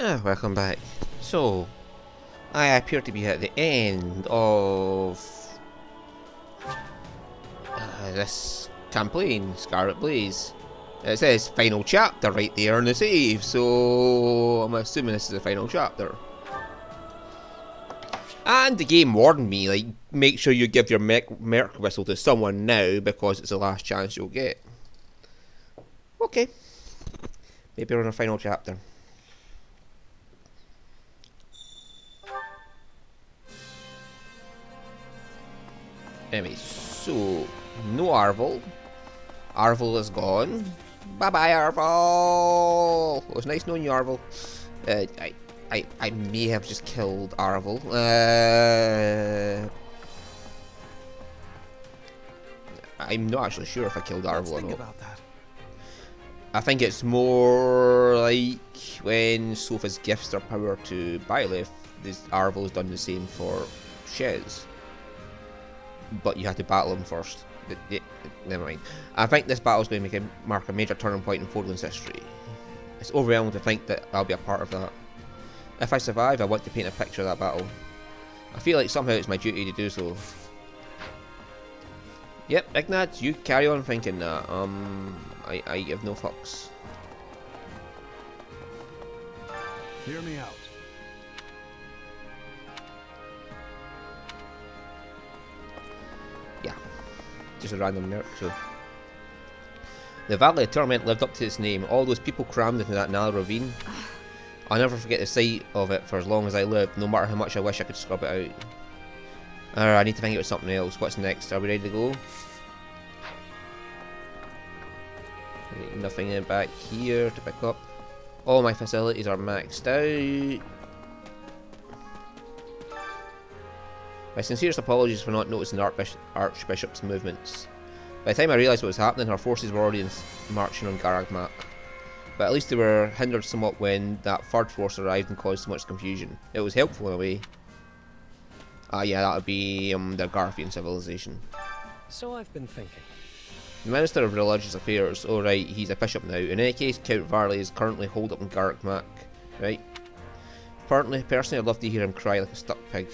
Welcome back. So, I appear to be at the end of this campaign, Scarlet Blaze. It says final chapter right there in the save, so I'm assuming this is the final chapter. And the game warned me, like, make sure you give your merc whistle to someone now because it's the last chance you'll get. Okay. Maybe we're in a final chapter. Anyway, so no Arvel. Arvel is gone. Bye bye, Arvel. It was nice knowing you, Arvel. I may have just killed Arvel. I'm not actually sure if I killed Arvel or not. I think it's more like when Sophus gifts her power to Byleth, this Arvel's done the same for Shez. But you have to battle him first. Never mind. I think this battle is going to mark a major turning point in Fordland's history. It's overwhelming to think that I'll be a part of that. If I survive, I want to paint a picture of that battle. I feel like somehow it's my duty to do so. Yep, Ignat, you carry on thinking that. I give no fucks. Hear me out. Yeah, just a random merc. So, the Valley of Torment lived up to its name. All those people crammed into that narrow ravine. I'll never forget the sight of it for as long as I live, no matter how much I wish I could scrub it out. I need to think about something else. What's next? Are we ready to go? Nothing in back here to pick up. All my facilities are maxed out. My sincerest apologies for not noticing the Archbishop's movements. By the time I realised what was happening, her forces were already marching on Garagmak. But at least they were hindered somewhat when that third force arrived and caused so much confusion. It was helpful in a way. Yeah, that would be the Garfian civilization. So I've been thinking. The Minister of Religious Affairs, oh right, he's a bishop now. In any case, Count Varley is currently holed up in Garagmak, right? Personally, I'd love to hear him cry like a stuck pig.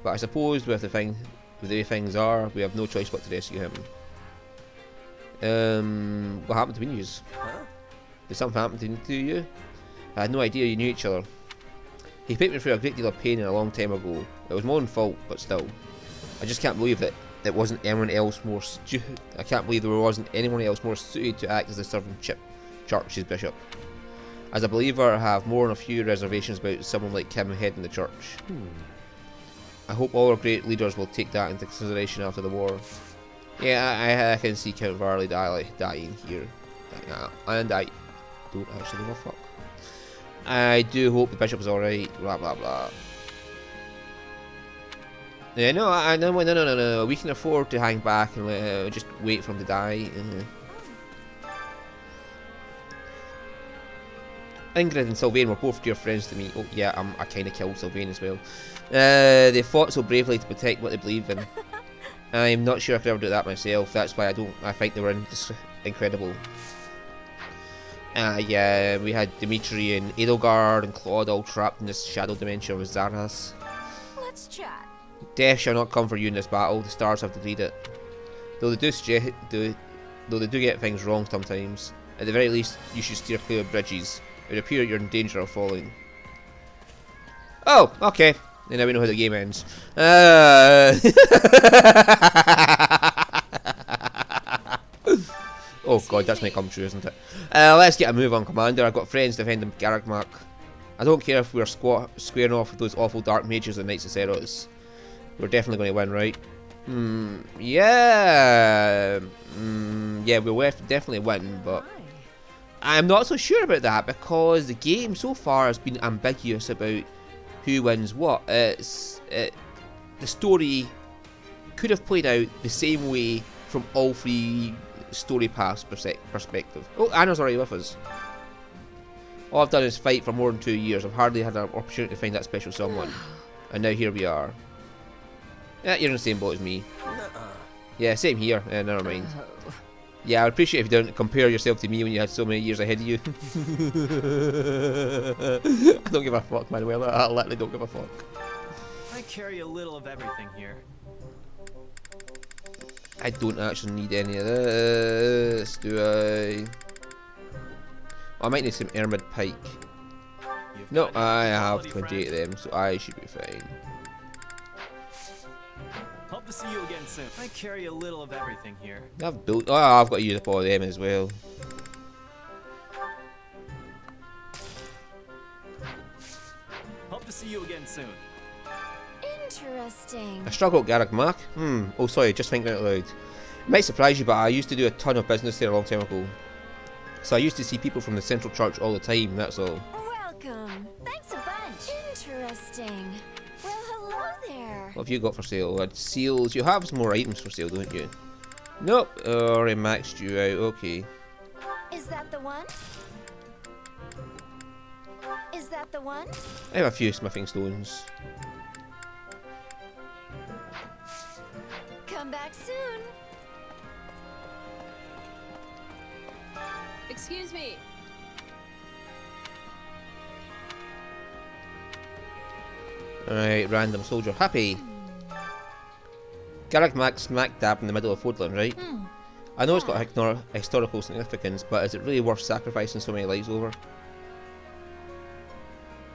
But I suppose with the way things are, we have no choice but to rescue him. What happened between yous? Huh? Did something happen to you? I had no idea you knew each other. He put me through a great deal of pain a long time ago. It was my own fault, but still. I just can't believe that it wasn't anyone else more I can't believe there wasn't anyone else more suited to act as the Southern Church's bishop. As a believer, I have more than a few reservations about someone like him heading the church. I hope all our great leaders will take that into consideration after the war. Yeah, I can see Count Varley dying here. And I don't actually give a fuck. I do hope the bishop is alright, blah blah blah. Yeah, no, we can afford to hang back and just wait for him to die. Ingrid and Sylvain were both dear friends to me. Oh yeah, I kinda killed Sylvain as well. They fought so bravely to protect what they believe in. I'm not sure I could ever do that myself, that's why I think they were incredible. Yeah, we had Dimitri and Edelgard and Claude all trapped in this shadow dimension with Zarhas. Let's chat. Death shall not come for you in this battle, the stars have decreed it. Though they do get things wrong sometimes, at the very least, you should steer clear of bridges. It would appear you're in danger of falling. Oh, okay. And now we know how the game ends. Oh god, that's might come true, isn't it? Let's get a move on, Commander. I've got friends defending Garagmak. I don't care if we're squaring off with those awful dark mages and Knights of Seros. We're definitely going to win, right? Yeah. Yeah, we'll definitely win, but I'm not so sure about that because the game so far has been ambiguous about who wins what. The story could have played out the same way from all three story paths perspective. Oh, Anna's already with us. All I've done is fight for more than 2 years. I've hardly had an opportunity to find that special someone. And now here we are. Yeah, you're in the same boat as me. Yeah, same here. Never mind. Yeah, I would appreciate if you don't compare yourself to me when you had so many years ahead of you. I don't give a fuck, Manuela. I literally don't give a fuck. I carry a little of everything here. I don't actually need any of this, do I? Oh, I might need some Ermid Pike. No, I have 28 of them, so I should be fine. Hope to see you again soon. I carry a little of everything here. I've built. Oh, I've got to use up all of them as well. Hope to see you again soon. Interesting. I struggle at Garrick Mark. Oh, sorry, just thinking out loud. It might surprise you, but I used to do a ton of business there a long time ago. So I used to see people from the Central Church all the time, that's all. Welcome. Thanks a bunch. Interesting. Well, hello there. What have you got for sale? Seals. You have some more items for sale, don't you? Nope. Already maxed you out. Okay. Is that the one? Is that the one? I have a few smithing stones. Come back soon. Excuse me. Alright, random soldier. Happy. Garrick Mac smack dab in the middle of Fodland, right? I know it's got historical significance, but is it really worth sacrificing so many lives over?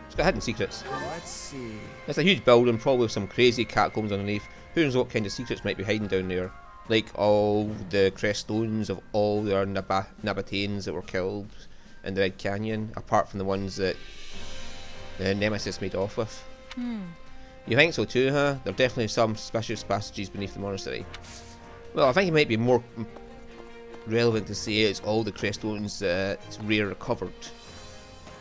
It's got hidden secrets. Let's see. It's a huge building, probably with some crazy catacombs underneath. Who knows what kind of secrets might be hiding down there? Like all the crest stones of all their Nabateans that were killed in the Red Canyon, apart from the ones that the Nemesis made off with. You think so too, huh? There are definitely some suspicious passages beneath the monastery. Well, I think it might be more relevant to say it's all the crest stones that Rhea recovered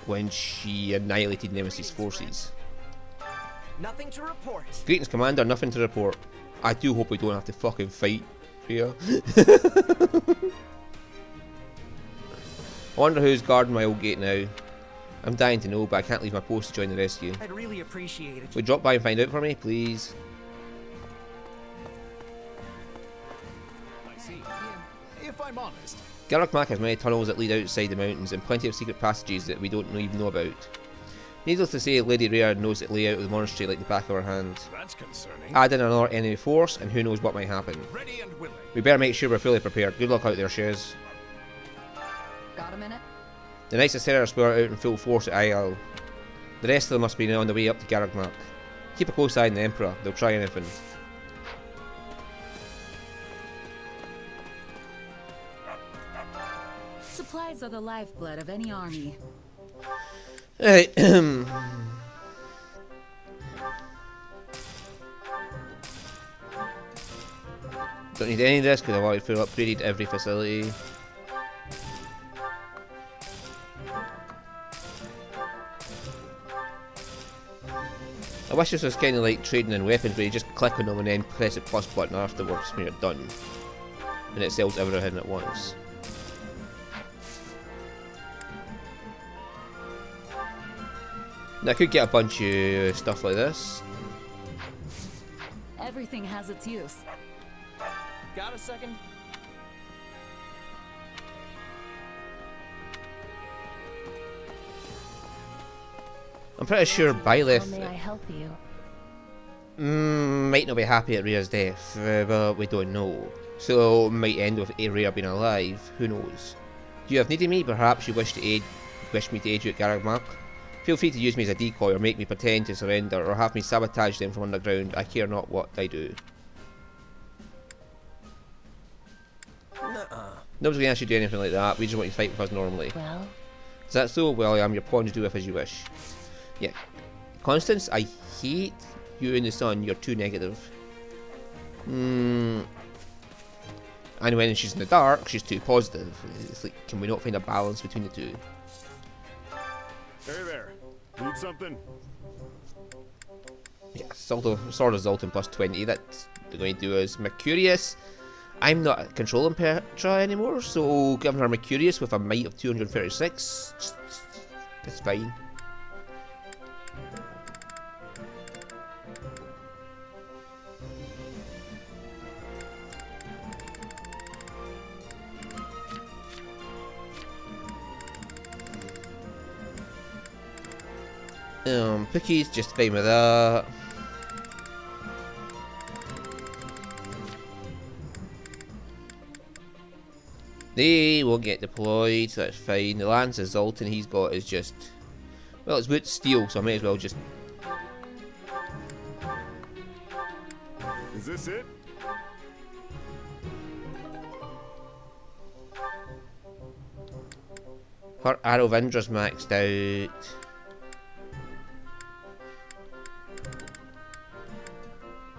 when she annihilated Nemesis' forces. Nothing to report. Greetings, Commander. Nothing to report. I do hope we don't have to fucking fight Rhea. I wonder who's guarding my old gate now. I'm dying to know, but I can't leave my post to join the rescue. I'd really appreciate it. Would you drop by and find out for me, please? I see. If I'm honest. Garrick Mac has many tunnels that lead outside the mountains and plenty of secret passages that we don't even know about. Needless to say, Lady Rhea knows the layout of the monastery like the back of her hand. That's concerning. Add in another enemy force, and who knows what might happen. Ready and willing. We better make sure we're fully prepared. Good luck out there, Shiz. Got a minute? The Knights of Serapis were out in full force at Isle. The rest of them must be on the way up to Garrick Mac. Keep a close eye on the Emperor. They'll try anything. Supplies are the lifeblood of any army. Right. Don't need any of this because I've already fully upgraded every facility. I wish this was kind of like trading in weapons where you just click on them and then press the plus button afterwards when you're done. And it sells everything at once. Now I could get a bunch of stuff like this. Everything has its use. Got a second? I'm pretty sure Byleth May I help you? might not be happy at Rhea's death, but we don't know. So it might end with Rhea being alive, who knows. You have needed me, perhaps you wish me to aid you at Garrick Mark. Feel free to use me as a decoy or make me pretend to surrender or have me sabotage them from underground. I care not what I do. Nobody's going to ask you to do anything like that. We just want you to fight with us normally. Well, Is that so? Well, I am your pawn to do with as you wish. Yeah. Constance, I hate you in the sun. You're too negative. And when she's in the dark, she's too positive. It's like, can we not find a balance between the two? Hey there. Need something? Yeah, Sword of Zoltan plus 20. That's going to do us Mercurius. I'm not controlling Petra anymore, so giving her Mercurius with a might of 236. That's fine. Pookie's just fine with that. They won't get deployed, so that's fine. The Lance Zoltan he's got is just... Well, it's wood steel, so I may as well just... Is this it? Her Arrow of Indra's maxed out.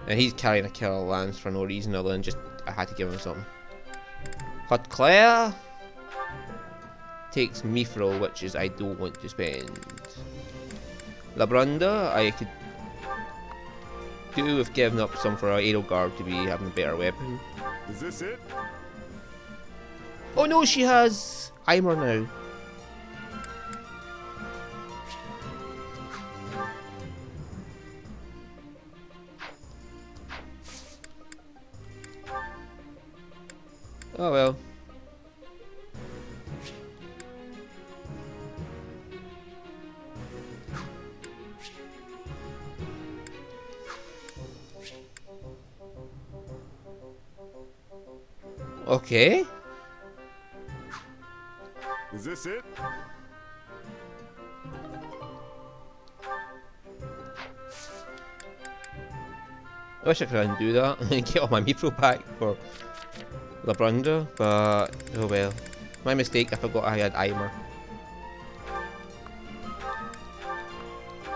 And he's carrying a killer lance for no reason other than just I had to give him something. Hot Claire takes Mithril, which is I don't want to spend. Labrunda, I could do with giving up some for our Aeroguard to be having a better weapon. Is this it? Oh no, she has Eimer now. Oh well. Okay. Is this it? I wish I could undo that and get all my Mithril back for Labrunda, but oh well. My mistake, I forgot I had Eimer.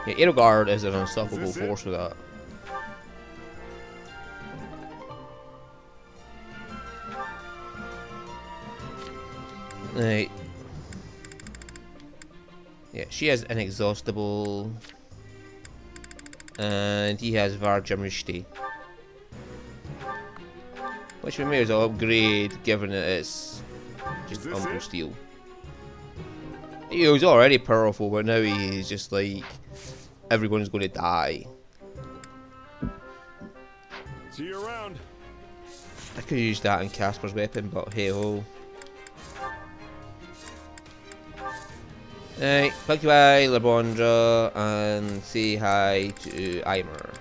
Yeah, Aeroguard is an unstoppable force with that. Right. Yeah, she has Inexhaustible. And he has Varjamrishti. Which we may as well upgrade, given that it's just Umbral Steel. He was already powerful, but now he's just like, everyone's going to die. See you around. I could use that in Casper's weapon, but hey ho. Right, goodbye, Labondra, and say hi to Eimer.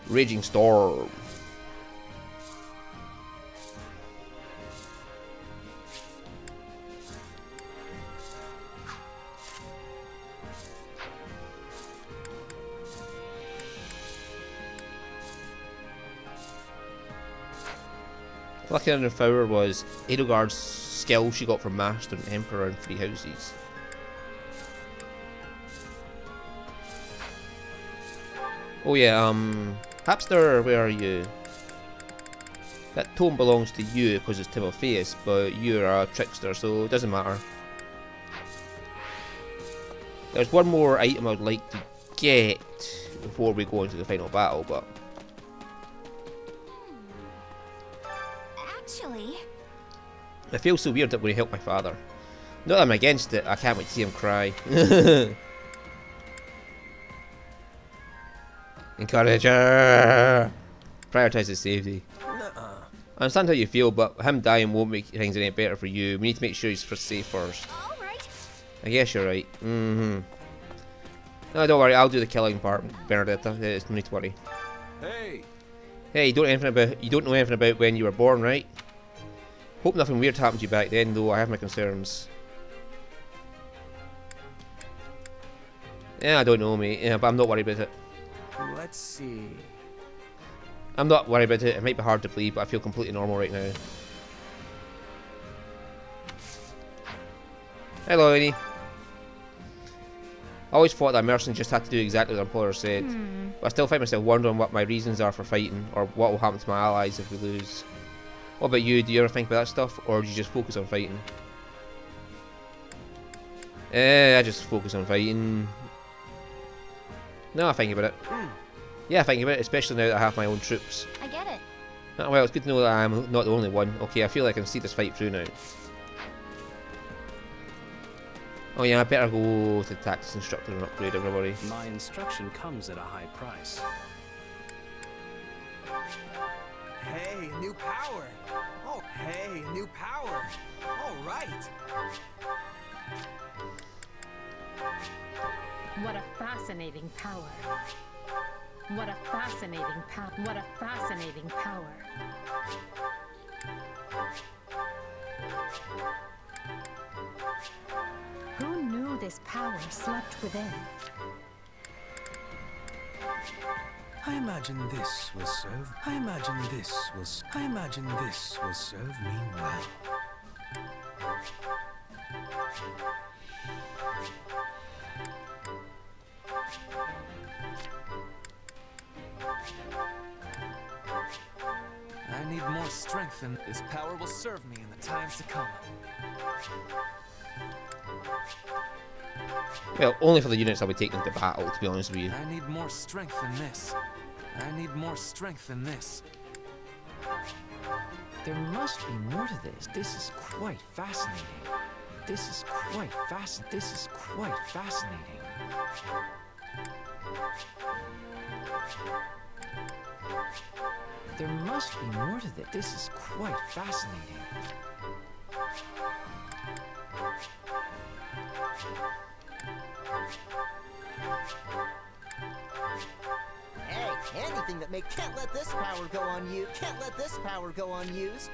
Raging Storm. Lucky under Fowler was Edelgard's skill she got from Master and Emperor and Three Houses. Oh yeah, Hapster, where are you? That tome belongs to you because it's Timotheus, but you're a trickster, so it doesn't matter. There's one more item I'd like to get before we go into the final battle, but... Actually... I feel so weird that we're going to help my father. Not that I'm against it, I can't wait to see him cry. Encourage her! Prioritize his safety. I understand how you feel, but him dying won't make things any better for you. We need to make sure he's safe first. Alright. I guess you're right. No, don't worry, I'll do the killing part, Bernadetta. There's no need to worry. Hey. Hey, you don't know anything about when you were born, right? Hope nothing weird happened to you back then, though I have my concerns. Yeah, I don't know, mate. Yeah, but I'm not worried about it. Let's see. I'm not worried about it. It might be hard to believe, but I feel completely normal right now. Hello, Annie. I always thought that Merson just had to do exactly what the employer said. But I still find myself wondering what my reasons are for fighting, or what will happen to my allies if we lose. What about you? Do you ever think about that stuff, or do you just focus on fighting? I just focus on fighting. No, I think about it. Yeah, I think about it, especially now that I have my own troops. I get it. Oh, well, it's good to know that I'm not the only one. Okay, I feel like I can see this fight through now. Oh yeah, I better go to the tactics instructor and upgrade everybody. My instruction comes at a high price. Hey, new power. Oh, Hey, a new power. All right. What a fascinating power. What a fascinating power. What a fascinating power. Who knew this power slept within? I imagine this will serve. I imagine this will serve me well. I need more strength, and this power will serve me in the times to come. Well, only for the units I'll be taking into battle, to be honest with you. I need more strength than this. I need more strength than this. There must be more to this. This is quite fascinating. This is quite fascinating. There must be more to this. This is quite fascinating. Hey, anything that can't let this power go on you. Can't let this power go unused.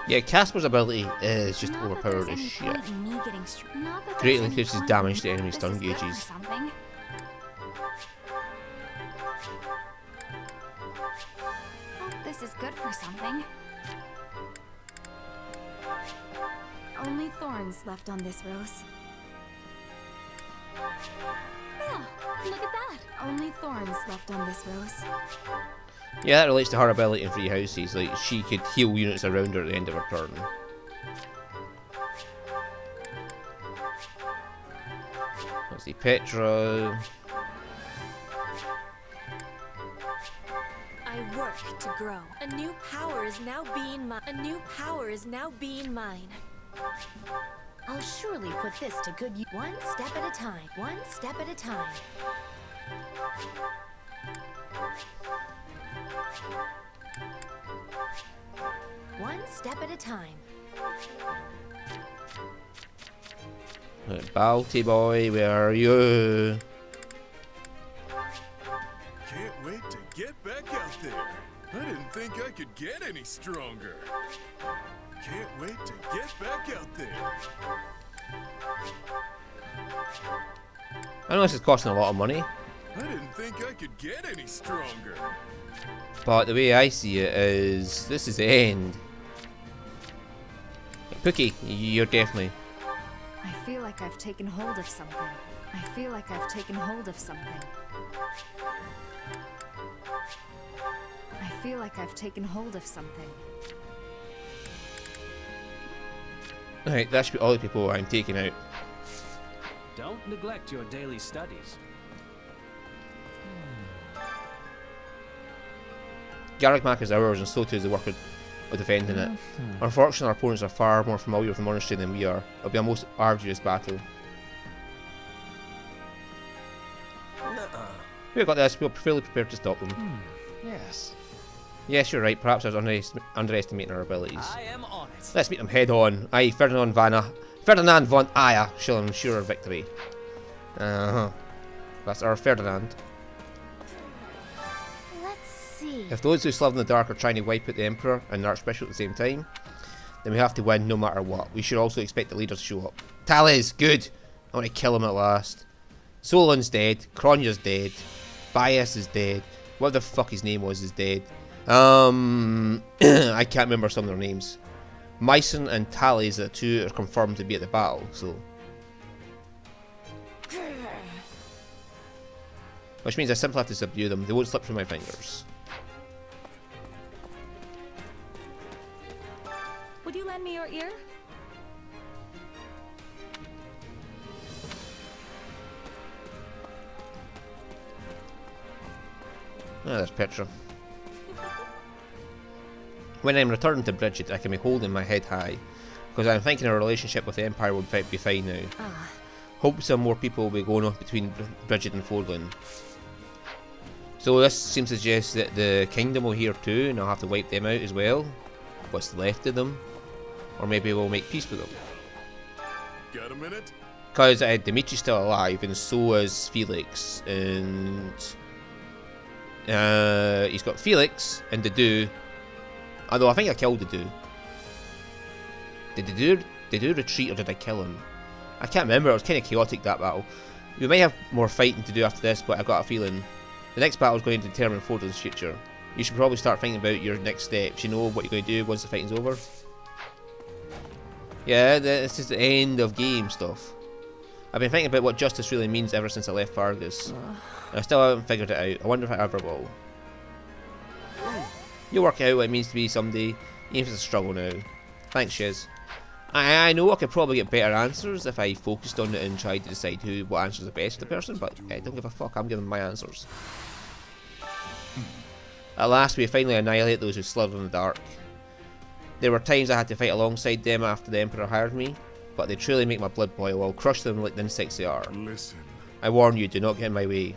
Yeah, Casper's ability is just Not that overpowered there's as any shit. point in me getting not that there's Greatly any increases point damage in to enemy this stun is good for gauges. something. Oh, this is good for something. Only thorns left on this rose. Yeah, look at that. Only thorns left on this rose. Yeah, that relates to her ability in Free Houses. Like, she could heal units around her at the end of her turn. Let's see, Petra. I work to grow. A new power is now being mine. A new power is now being mine. I'll surely put this to good use. One step at a time. One step at a time. One step at a time. Balti boy, where are you? Can't wait to get back out there. I didn't think I could get any stronger. Can't wait to get back out there. I know this is costing a lot of money, I didn't think I could get any stronger. but the way I see it is, this is the end. Pookie, you're definitely... I feel like I've taken hold of something. I feel like I've taken hold of something. I feel like I've taken hold of something. Alright, that should be all the people I'm taking out. Don't neglect your daily studies. Garrick Mac is ours, and so too is the work of defending it. Unfortunately, our opponents are far more familiar with the monastery than we are. It'll be a most arduous battle. We've got this, we're fairly prepared to stop them. Yes. Yes, you're right, perhaps I was underestimating our abilities. I am on it. Let's meet them head on. Aye, Ferdinand von Aya shall ensure victory. That's our Ferdinand. Let's see. If those who slave in the dark are trying to wipe out the Emperor and the Archbishop at the same time, then we have to win no matter what. We should also expect the leaders to show up. Tally's good! I want to kill him at last. Solon's dead, Cronya's dead, Bias is dead, what the fuck his name was is dead. I can't remember some of their names. Myson and Tally's the two are confirmed to be at the battle, so... Which means I simply have to subdue them, they won't slip through my fingers. Would you lend me your ear? Ah, there's Petra. When I'm returning to Bridget, I can be holding my head high, because I'm thinking our relationship with the Empire will be fine now. Hope some more people will be going off between Bridget and Fordland. So this seems to suggest that the kingdom will here too, and I'll have to wipe them out as well. What's left of them. or maybe we'll make peace with them. Got a minute? Because Dimitri's still alive, and so is Felix, and he's got Felix and Dedu. Although I think I killed Dedu. Did Dedu retreat or did I kill him? I can't remember. It was kind of chaotic, that battle. We may have more fighting to do after this, but I've got a feeling the next battle is going to determine Frodo's future. You should probably start thinking about your next steps. You know what you're going to do once the fighting's over. Yeah, this is the end of game stuff. I've been thinking about what justice really means ever since I left Vargas. And I still haven't figured it out. I wonder if I ever will. You'll work out what it means to be somebody, even if it's a struggle now. Thanks, Shiz. I know I could probably get better answers if I focused on it and tried to decide what answers the best for the person, but I don't give a fuck, I'm giving my answers. At last we finally annihilate those who slither in the dark. There were times I had to fight alongside them after the Emperor hired me, but they truly make my blood boil. I'll crush them like the insects they are. Listen. I warn you, do not get in my way.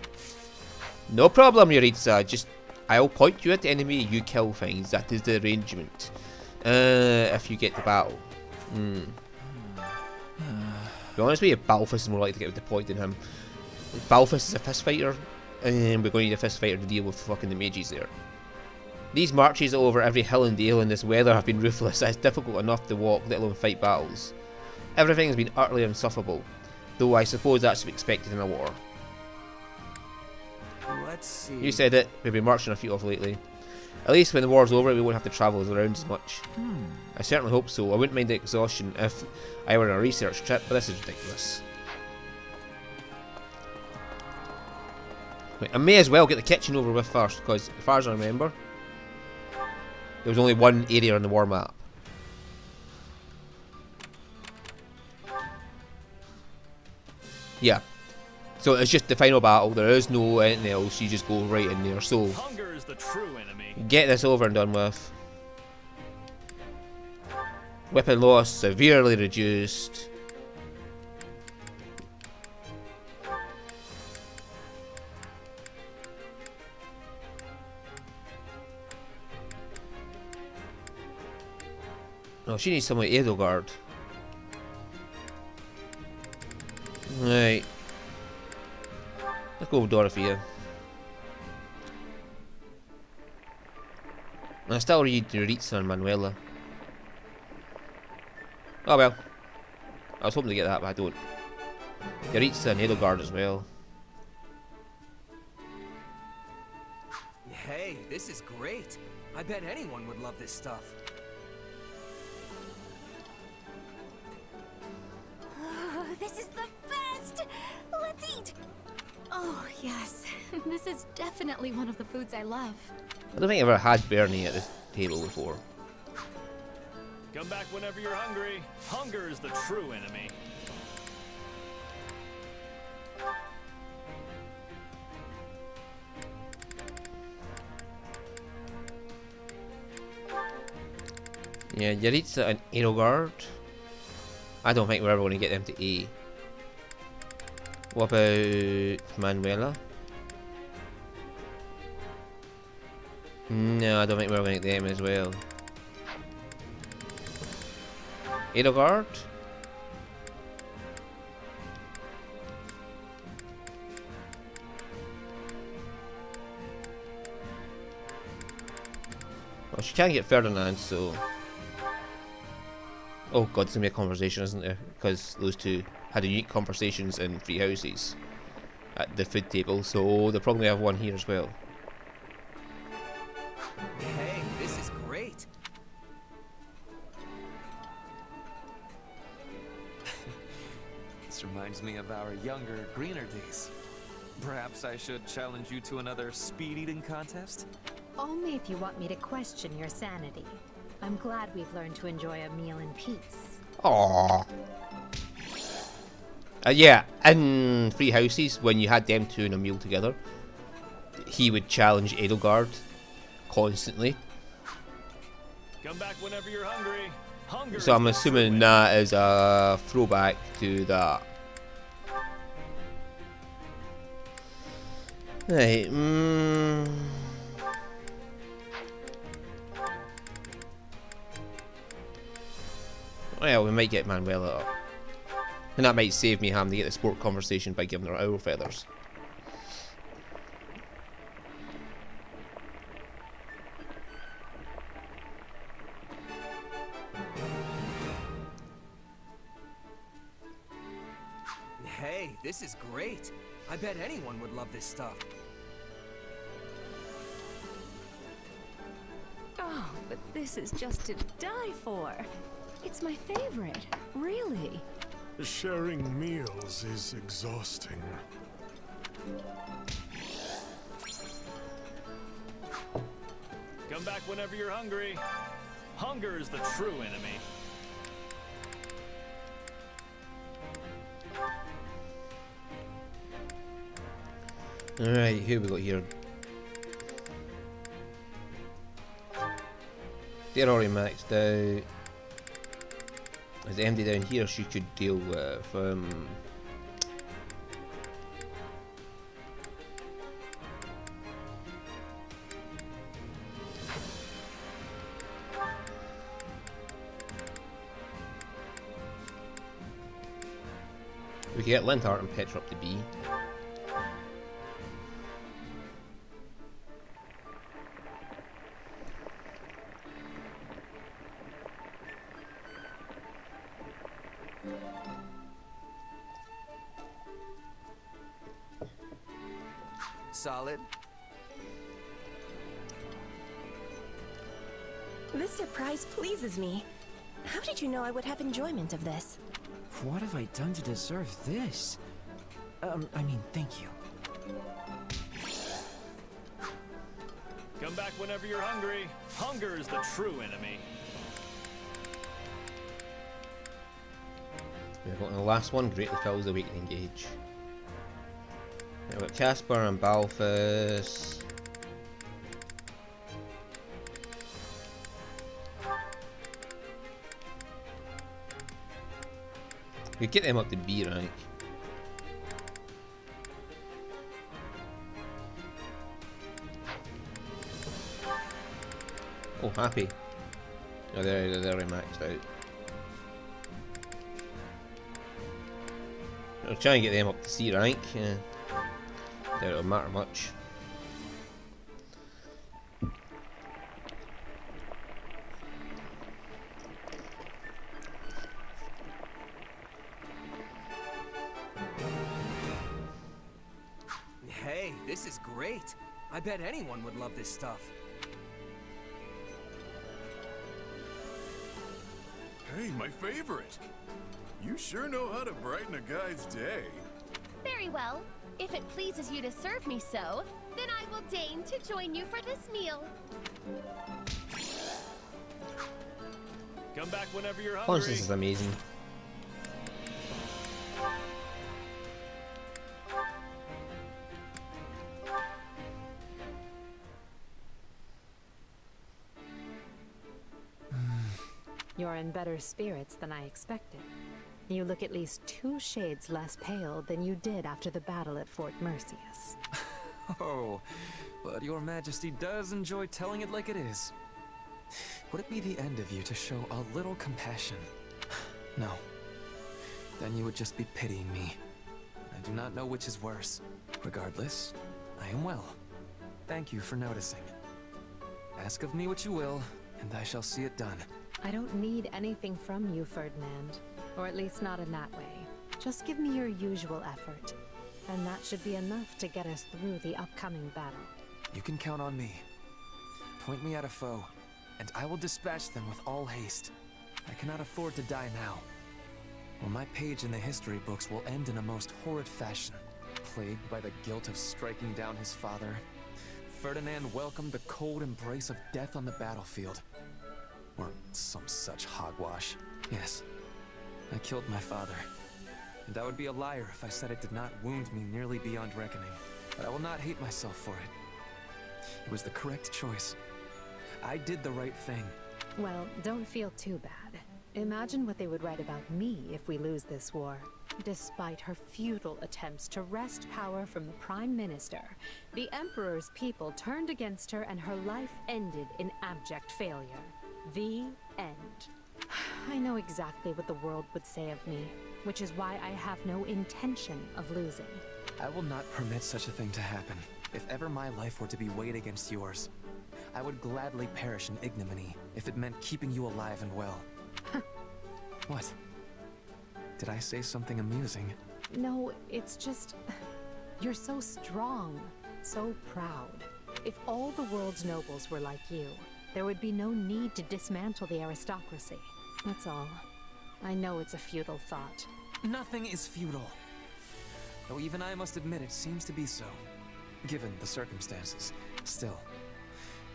No problem, Yuritsa, just I'll point you at the enemy, you kill things, that is the arrangement. If you get to battle. To be honest with you, Balthus is more likely to get with the point than him. Balthus is a fist fighter, and we're going to need a fist fighter to deal with fucking the mages there. These marches over every hill and dale in this weather have been ruthless. It's difficult enough to walk, let alone fight battles. Everything has been utterly insufferable, though I suppose that's to be expected in a war. Let's see. You said it, we've been marching our feet off lately. At least when the war's over, we won't have to travel around as much. I certainly hope so. I wouldn't mind the exhaustion if I were on a research trip, but this is ridiculous. Wait, I may as well get the kitchen over with first, because as far as I remember, there was only one area on the war map. Yeah. So it's just the final battle, there is no anything else, you just go right in there, so Hunger is the true enemy. get this over and done with. Weapon loss severely reduced. Oh, she needs someone with Edelgard. Right. Let's go with Dorothea. I still read Yuritsa and Manuela. Oh well. I was hoping to get that, but I don't. Yuritsa and Edelgard as well. Hey, this is great. I bet anyone would love this stuff. Oh, this is the best! Let's eat! Oh, yes. This is definitely one of the foods I love. I don't think I've ever had Bernie at this table before. Come back whenever you're hungry. Hunger is the true enemy. Yeah, Yuritsa and Edelgard. I don't think we're ever going to get them to A. What about Manuela? No, I don't think we're going to get them as well. Edelgard? Well, she can't get Ferdinand, so... Oh god, it's going to be a conversation, isn't there? Because those two had unique conversations in 3 houses at the food table, so they'll probably have one here as well. Hey, this is great. This reminds me of our younger, greener days. Perhaps I should challenge you to another speed eating contest? Only if you want me to question your sanity. I'm glad we've learned to enjoy a meal in peace. Aww. Yeah, in 3 houses, when you had them two in a meal together, he would challenge Edelgard constantly. Come back whenever you're hungry. Hunger So I'm assuming that is a throwback to that. Right, Well, we might get Manuela up. And that might save me having to get the sport conversation by giving her owl feathers. Hey, this is great. I bet anyone would love this stuff. Oh, but this is just to die for. It's my favorite, really. Sharing meals is exhausting. Come back whenever you're hungry. Hunger is the true enemy. Alright, who we got here? They're already maxed out. There's MD down here she could deal with. We could get Linthart and Petra up to B. Solid. This surprise pleases me. How did you know I would have enjoyment of this? What have I done to deserve this? I mean, thank you. Come back whenever you're hungry. Hunger is the true enemy. We've got the last one, greatly fills the awakening gauge. We've got Casper and Balthus. We could get them up to B rank. Oh, happy. Oh, they're already maxed out. I'll try and get them up to C rank. Doubt it'll matter much. Hey, this is great. I bet anyone would love this stuff. Hey, my favorite. You sure know how to brighten a guy's day. Very well. If it pleases you to serve me so, then I will deign to join you for this meal. Come back whenever you're hungry. Punch, this is amazing. You're in better spirits than I expected. You look at least 2 shades less pale than you did after the battle at Fort Mercius. Oh, but your majesty does enjoy telling it like it is. Would it be the end of you to show a little compassion? No. Then you would just be pitying me. I do not know which is worse. Regardless, I am well. Thank you for noticing. Ask of me what you will, and I shall see it done. I don't need anything from you, Ferdinand. Or at least not in that way. Just give me your usual effort. And that should be enough to get us through the upcoming battle. You can count on me. Point me at a foe, and I will dispatch them with all haste. I cannot afford to die now, or my page in the history books will end in a most horrid fashion. Plagued by the guilt of striking down his father, Ferdinand welcomed the cold embrace of death on the battlefield. Or some such hogwash. Yes, I killed my father. And I would be a liar if I said it did not wound me nearly beyond reckoning. But I will not hate myself for it. It was the correct choice. I did the right thing. Well, don't feel too bad. Imagine what they would write about me if we lose this war. Despite her futile attempts to wrest power from the Prime Minister, the Emperor's people turned against her and her life ended in abject failure. The end. I know exactly what the world would say of me, which is why I have no intention of losing. I will not permit such a thing to happen. If ever my life were to be weighed against yours, I would gladly perish in ignominy if it meant keeping you alive and well. What? Did I say something amusing? No, it's just... You're so strong, so proud. If all the world's nobles were like you, there would be no need to dismantle the aristocracy. That's all. I know it's a futile thought. Nothing is futile. Though even I must admit it seems to be so, given the circumstances. Still,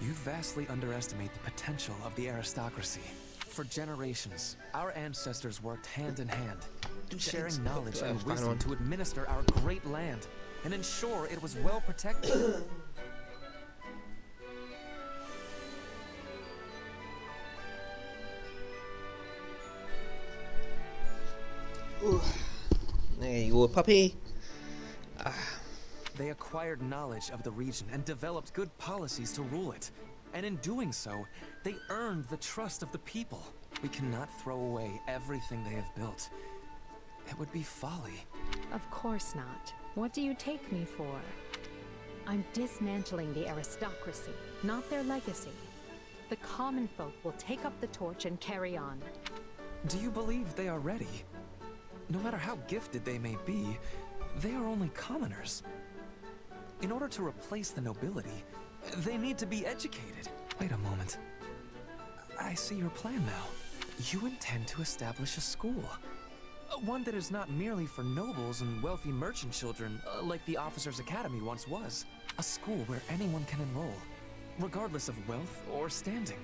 you vastly underestimate the potential of the aristocracy. For generations, our ancestors worked hand in hand, sharing knowledge and wisdom to administer our great land and ensure it was well protected. There you go, puppy. They acquired knowledge of the region and developed good policies to rule it. And in doing so, they earned the trust of the people. We cannot throw away everything they have built. It would be folly. Of course not. What do you take me for? I'm dismantling the aristocracy, not their legacy. The common folk will take up the torch and carry on. Do you believe they are ready? No matter how gifted they may be, they are only commoners. In order to replace the nobility, they need to be educated. Wait a moment. I see your plan now. You intend to establish a school. One that is not merely for nobles and wealthy merchant children, like the Officers' Academy once was. A school where anyone can enroll, regardless of wealth or standing,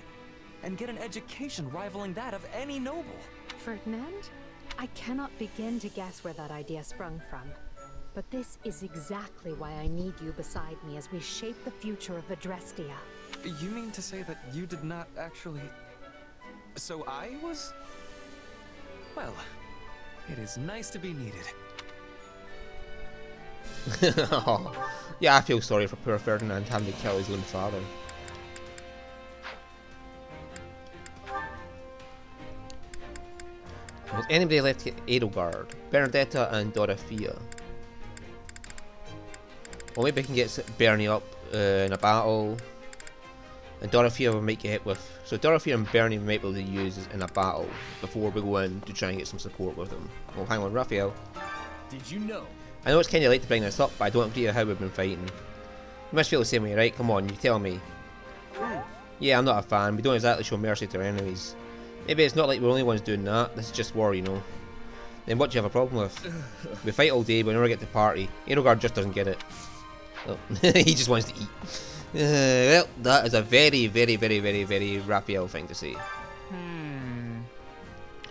and get an education rivaling that of any noble. Ferdinand? I cannot begin to guess where that idea sprung from. But this is exactly why I need you beside me as we shape the future of Adrestia. You mean to say that you did not actually... So I was... Well, it is nice to be needed. Oh, yeah, I feel sorry for poor Ferdinand having to kill his own father. Has anybody left Edelgard? Bernadetta and Dorothea. Well, maybe I can get Bernie up in a battle. And Dorothea will make a hit with... So Dorothea and Bernie might be able to use in a battle before we go in to try and get some support with them. Well, hang on, Raphael. Did you know? I know it's kind of late to bring this up, but I don't agree with how we've been fighting. You must feel the same way, right? Come on, you tell me. Yeah, I'm not a fan. We don't exactly show mercy to our enemies. Maybe it's not like we're the only ones doing that. This is just war, you know. Then what do you have a problem with? We fight all day, but we never get to party. Edelgard just doesn't get it. Oh. He just wants to eat. Well, that is a very, very, very, very, very Raphael thing to say.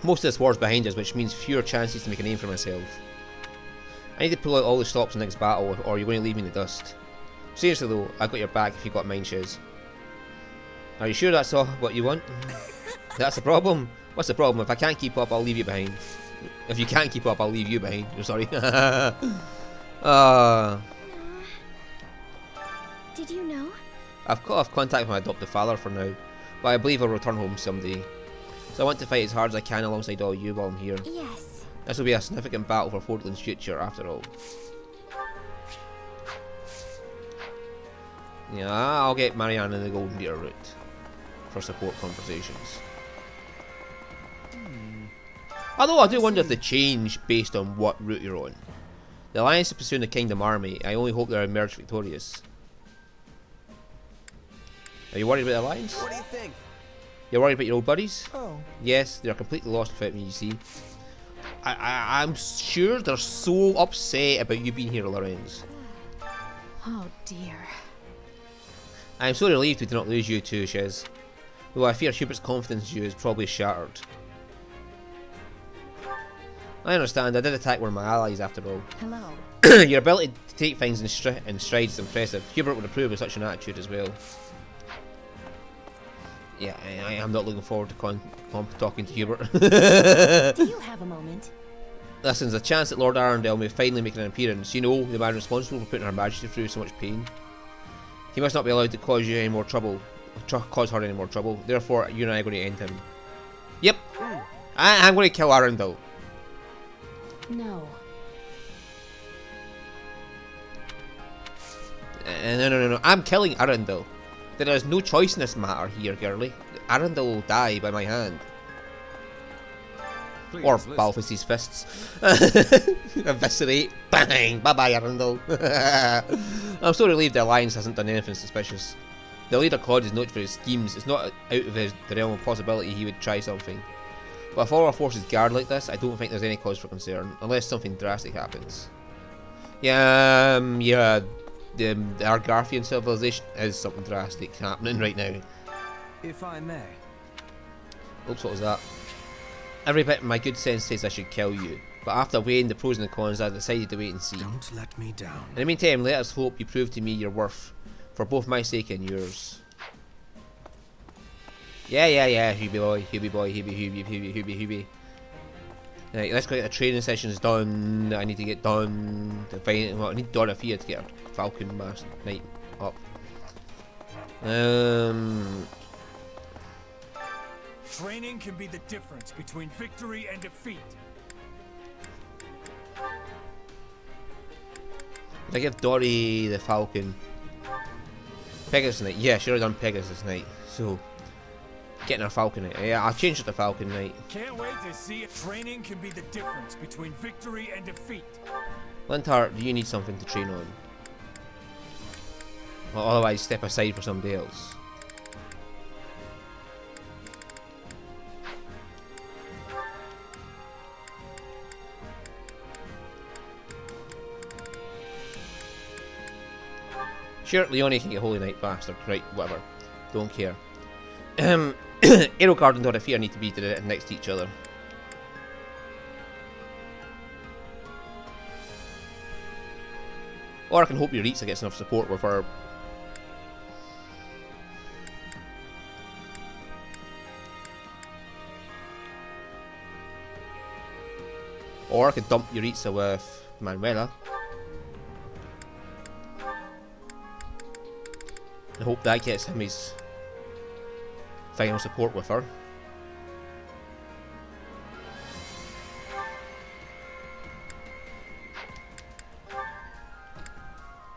Most of this war's behind us, which means fewer chances to make a name for myself. I need to pull out all the stops in the next battle, or you're going to leave me in the dust. Seriously though, I got your back if you got mine, Shiz. Are you sure that's all what you want? That's the problem. What's the problem? If I can't keep up, I'll leave you behind. If you can't keep up, I'll leave you behind. I'm sorry. Did you know? I've cut off contact with my adoptive father for now, but I believe I'll return home someday. So I want to fight as hard as I can alongside all you while I'm here. Yes. This will be a significant battle for Portland's future, after all. Yeah, I'll get Marianne in the Golden Deer route for support conversations. Although I do wonder if they change based on what route you're on. The Alliance is pursuing the Kingdom Army. I only hope they emerge victorious. Are you worried about the Alliance? What do you think? You're worried about your old buddies? Oh. Yes, they're completely lost without me, you see. I'm sure they're so upset about you being here, Lorenz. Oh dear. I am so relieved we did not lose you too, Shiz. Though I fear Hubert's confidence in you is probably shattered. I understand, I did attack one of my allies after all. Hello. Your ability to take things in strides is impressive. Hubert would approve of such an attitude as well. Yeah, I am not looking forward to talking to Hubert. Do you have a moment? Listen, there's a chance that Lord Arundel may finally make an appearance. You know, the man responsible for putting Her Majesty through so much pain. He must not be allowed to cause you any more trouble. Cause her any more trouble. Therefore, you and I are going to end him. Yep. I'm going to kill Arundel. No. No. I'm killing Arundel. There is no choice in this matter here, girlie. Arundel will die by my hand. Please Or listen. Balthaz's fists. Eviscerate. Bang! Bye-bye, Arundel. I'm so relieved the Alliance hasn't done anything suspicious. The leader Claude is noted for his schemes. It's not out of the realm of possibility he would try something. But if all our forces guard like this, I don't think there's any cause for concern, unless something drastic happens. Yeah, the Argarthian civilization is something drastic happening right now. If I may. Oops, what was that? Every bit of my good sense says I should kill you, but after weighing the pros and the cons, I decided to wait and see. Don't let me down. In the meantime, let us hope you prove to me your worth, for both my sake and yours. Yeah, Hubie boy. Right, let's go get the training sessions done that I need to get done to find. Well, I need Dorothea to get her Falcon Master Knight up. Training can be the difference between victory and defeat. Did I give Dory the Falcon? Pegasus Knight. Yeah, should have done Pegasus Knight. So, getting her Falcon Knight. Yeah, I'll change it to Falcon Knight. Can't wait to see it. Training can be the difference between victory and defeat. Linthart, do you need something to train on? Well, otherwise, step aside for somebody else. Sure, Leonie can get Holy Knight bastard. Right, whatever. Don't care. Aerogard and Dorothea need to be next to each other. Or I can hope Yuritsa gets enough support with her. Or I could dump Yuritsa with Manuela. I hope that gets him his final support with her.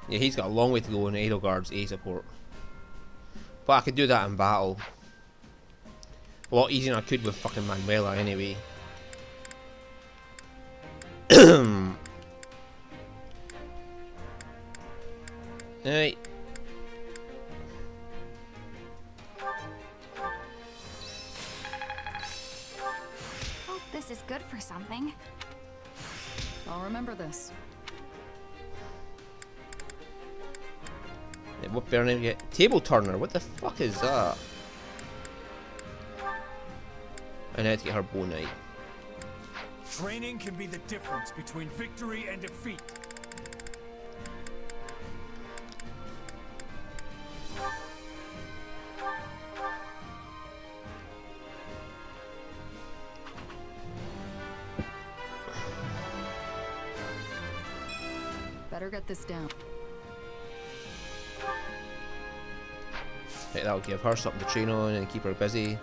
Yeah, he's got a long way to go in Edelgard's A support. But I could do that in battle. A lot easier than I could with fucking Manuela anyway. Alright. Hope this is good for something. I'll remember this. Yeah, what burning yet? Table turner, what the fuck is that? I need to get her bow knight. Training can be the difference between victory and defeat. Better get this down. Right, that'll give her something to train on and keep her busy.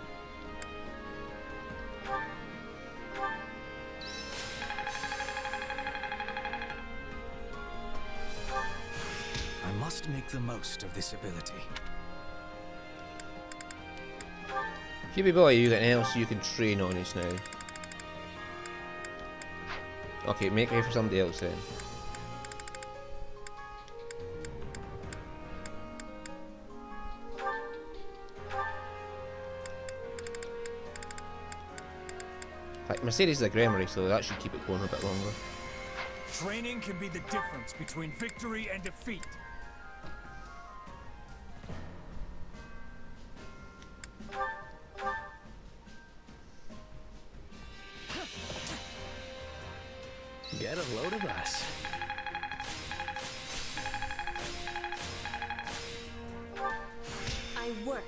I must make the most of this ability. Hubie boy, you got anything else you can train on this now? Okay, make way for somebody else then. Like, Mercedes is a Gremory, so that should keep it going a bit longer. Training can be the difference between victory and defeat. Get a load of us. I work.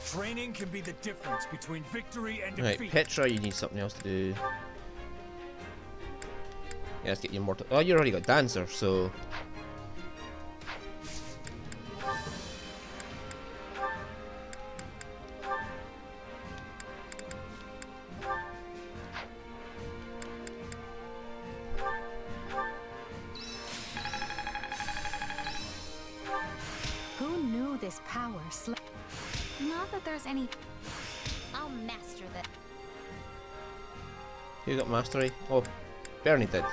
Training can be the difference between victory and Right, defeat. Petra, you need something else to do. Yeah, let's get you more. Oh, you already got Dancer, so. Not that there's any. I'll master that. Who got mastery? Oh, Bernie did.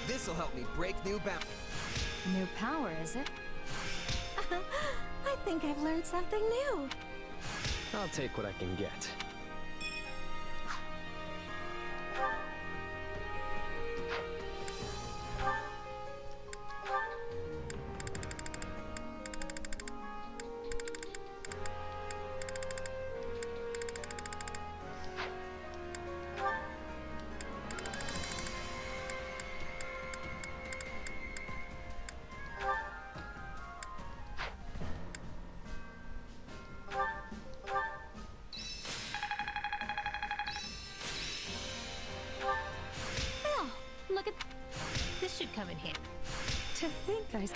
This'll help me break new boundaries. New power, is it? I think I've learned something new. I'll take what I can get. Look at this should come in handy. To think I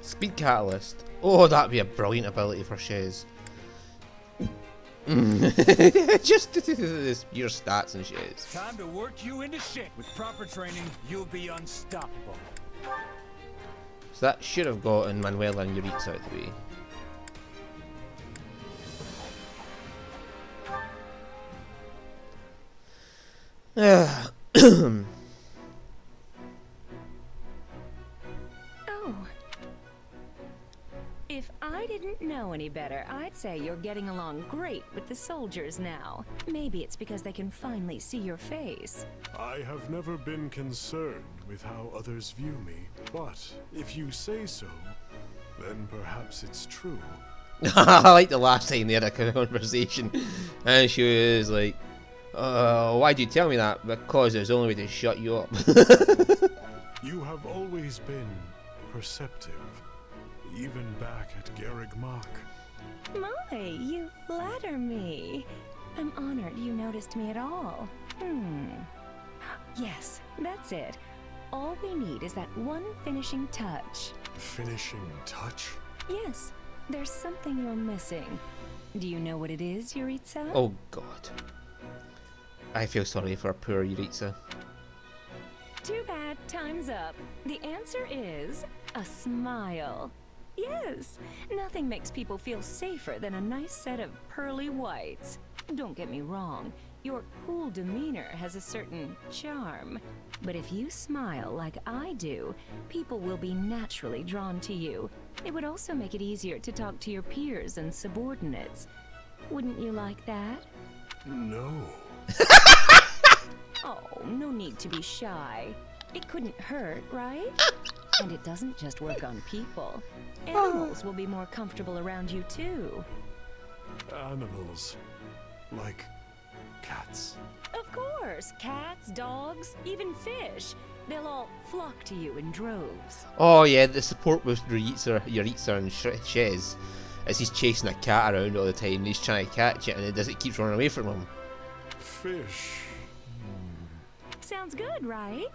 Speed Catalyst. Oh, that'd be a brilliant ability for Shez. Just your stats and Shez. Time to work you into shape. With proper training, you'll be unstoppable. So that should have gotten Manuela and Yuritsa out of the way. Oh. If I didn't know any better, I'd say you're getting along great with the soldiers now. Maybe it's because they can finally see your face. I have never been concerned with how others view me, but if you say so, then perhaps it's true. I like the last time they had a conversation and she was like, why'd you tell me that? Because it was the only way to shut you up. You have always been perceptive, even back at Garreg Mach. My, you flatter me. I'm honored you noticed me at all. Yes, that's it. All we need is that one finishing touch. Finishing touch? Yes, there's something you're missing. Do you know what it is, Yuritsa? Oh god. I feel sorry for poor Yuritsa. Too bad, time's up. The answer is a smile. Yes, nothing makes people feel safer than a nice set of pearly whites. Don't get me wrong, your cool demeanor has a certain charm. But if you smile like I do, people will be naturally drawn to you. It would also make it easier to talk to your peers and subordinates. Wouldn't you like that? No. Oh, no need to be shy. It couldn't hurt, right? And it doesn't just work on people. Animals will be more comfortable around you too. Animals. Like cats. Of course, cats, dogs, even fish. They'll all flock to you in droves. Oh yeah, the support with Yuritsa and Shez as he's chasing a cat around all the time and he's trying to catch it and it keeps running away from him. Fish. Sounds good, right?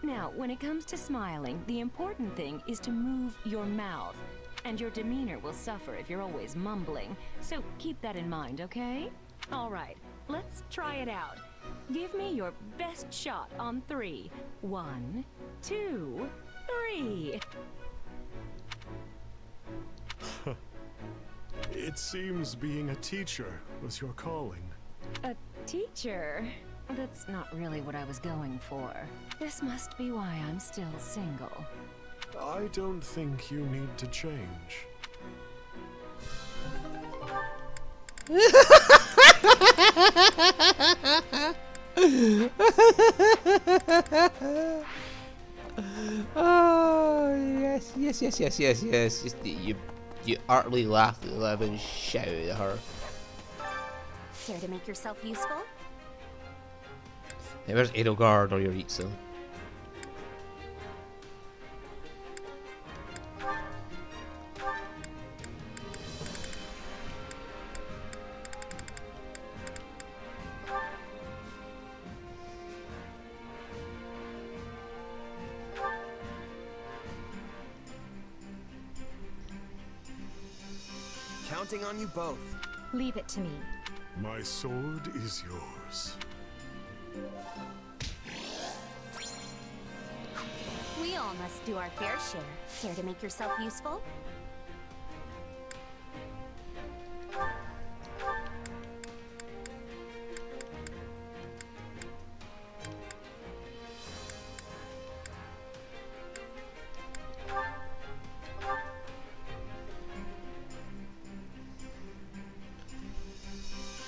Now, when it comes to smiling, the important thing is to move your mouth. And your demeanor will suffer if you're always mumbling. So keep that in mind, okay? Alright, let's try it out. Give me your best shot on 3. 1, 2, 3. It seems being a teacher was your calling. A teacher? That's not really what I was going for. This must be why I'm still single. I don't think you need to change. Oh yes, yes, yes, yes, yes, yes. Just you utterly laughed at the living shit out of her. Care to make yourself useful? Hey, where's Edelgard or Yuritsa? Counting on you both. Leave it to me. My sword is yours. We all must do our fair share. Care to make yourself useful?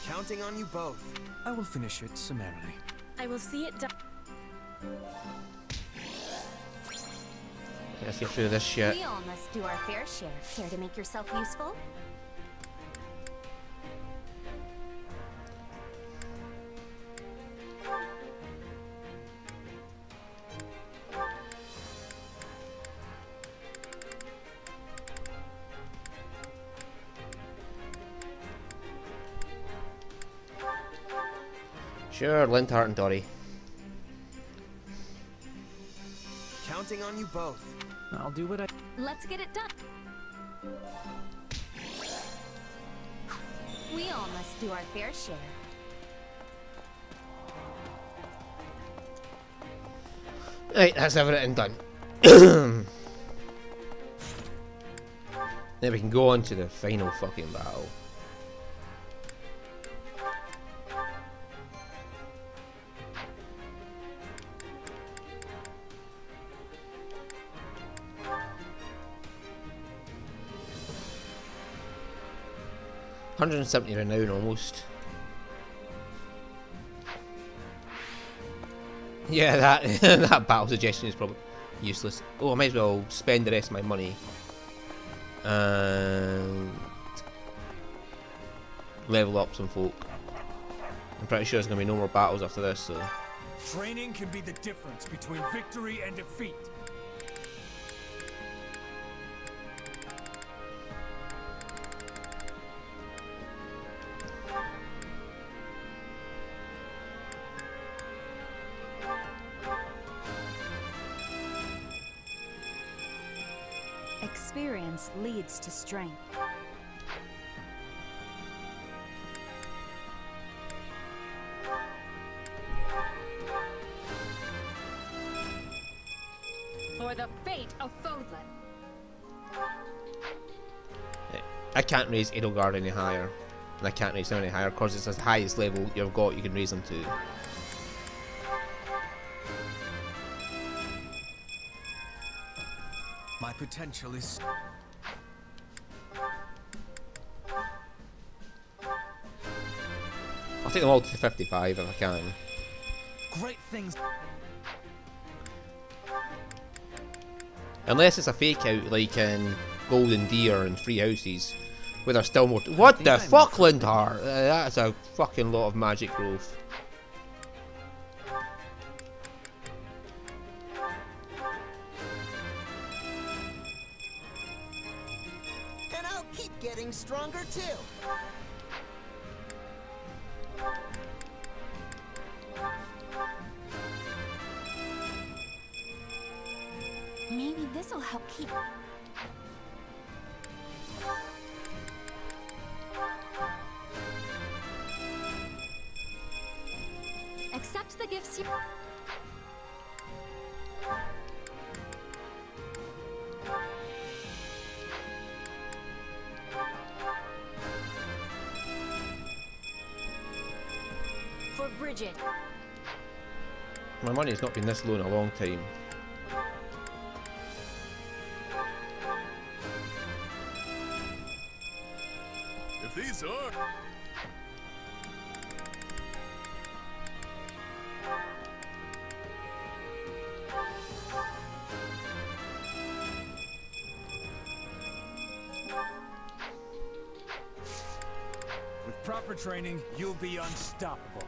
Counting on you both. I will finish it summarily. I will see it done. Let's get through this shit. We all must do our fair share. Care to make yourself useful? Sure, Linthart and Dory. Counting on you both. I'll do what I... Let's get it done. We all must do our fair share. Right, that's everything done. Then we can go on to the final fucking battle. $170 renown almost. Yeah, that that battle suggestion is probably useless. Oh, I might as well spend the rest of my money and level up some folk. I'm pretty sure there's gonna be no more battles after this, so. Training can be the difference between victory and defeat. Experience leads to strength. For the fate of Fodlan. I can't raise Edelgard any higher, and I can't raise them any higher because it's the highest level you've got. You can raise them to. My potential is... I'll take them all to 55 if I can. Great things... Unless it's a fake out like in Golden Deer and Free Houses, where there's still more. What the fuck, Lindhar? That's a fucking lot of magic growth. And I'll keep getting stronger too. Maybe this'll help keep... Accept the gifts you... For Bridget. My money's not been this low in a long time. If these are... With proper training, you'll be unstoppable.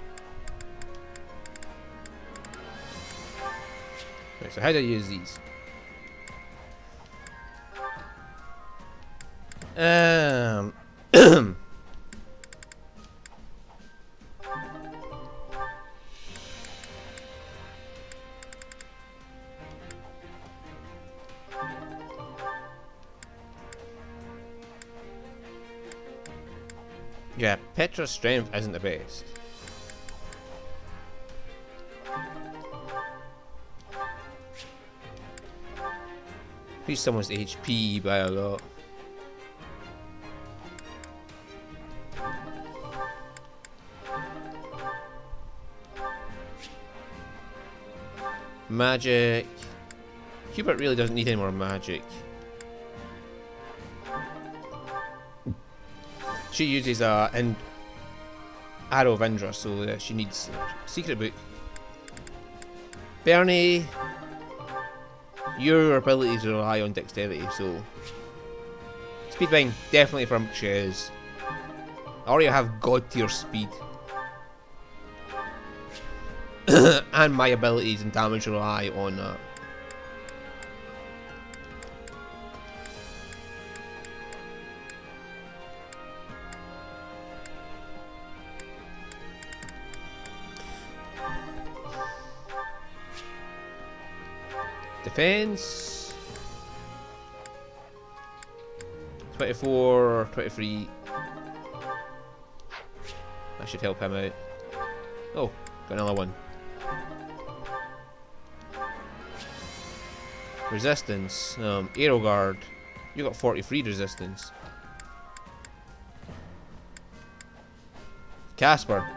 Right, so how do I use these? Yeah, Petra's strength isn't the best. Increase someone's HP by a lot. Magic. Hubert really doesn't need any more magic. She uses an Arrow of Indra, so she needs Secret Book. Bernie, your abilities rely on dexterity, so Speedwing definitely for Shez. I already have God tier speed. And my abilities and damage rely on that. Defense 24, 23. That should help him out. Oh, got another one. Resistance, Aero Guard. You got 43 resistance. Casper.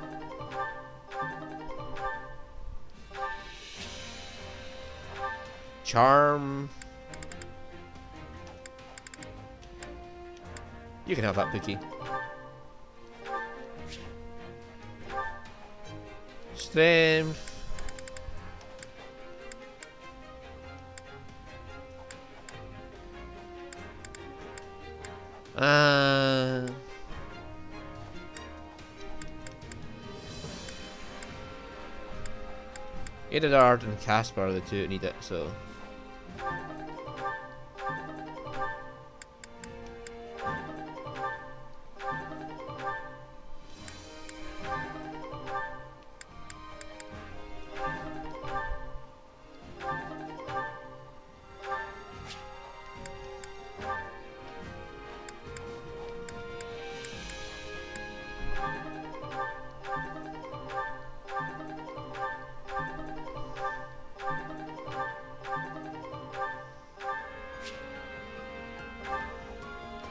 Charm. You can have that, Pookie. Strength. Eddard and Casper are the two that need it, so.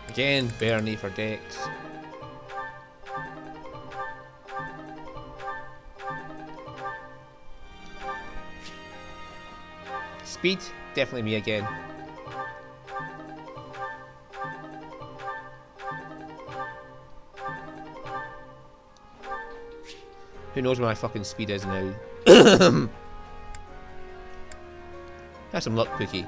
Again, Bernie for Dex. Speed, definitely me again. Who knows where my fucking speed is now? Have some luck, Pookie.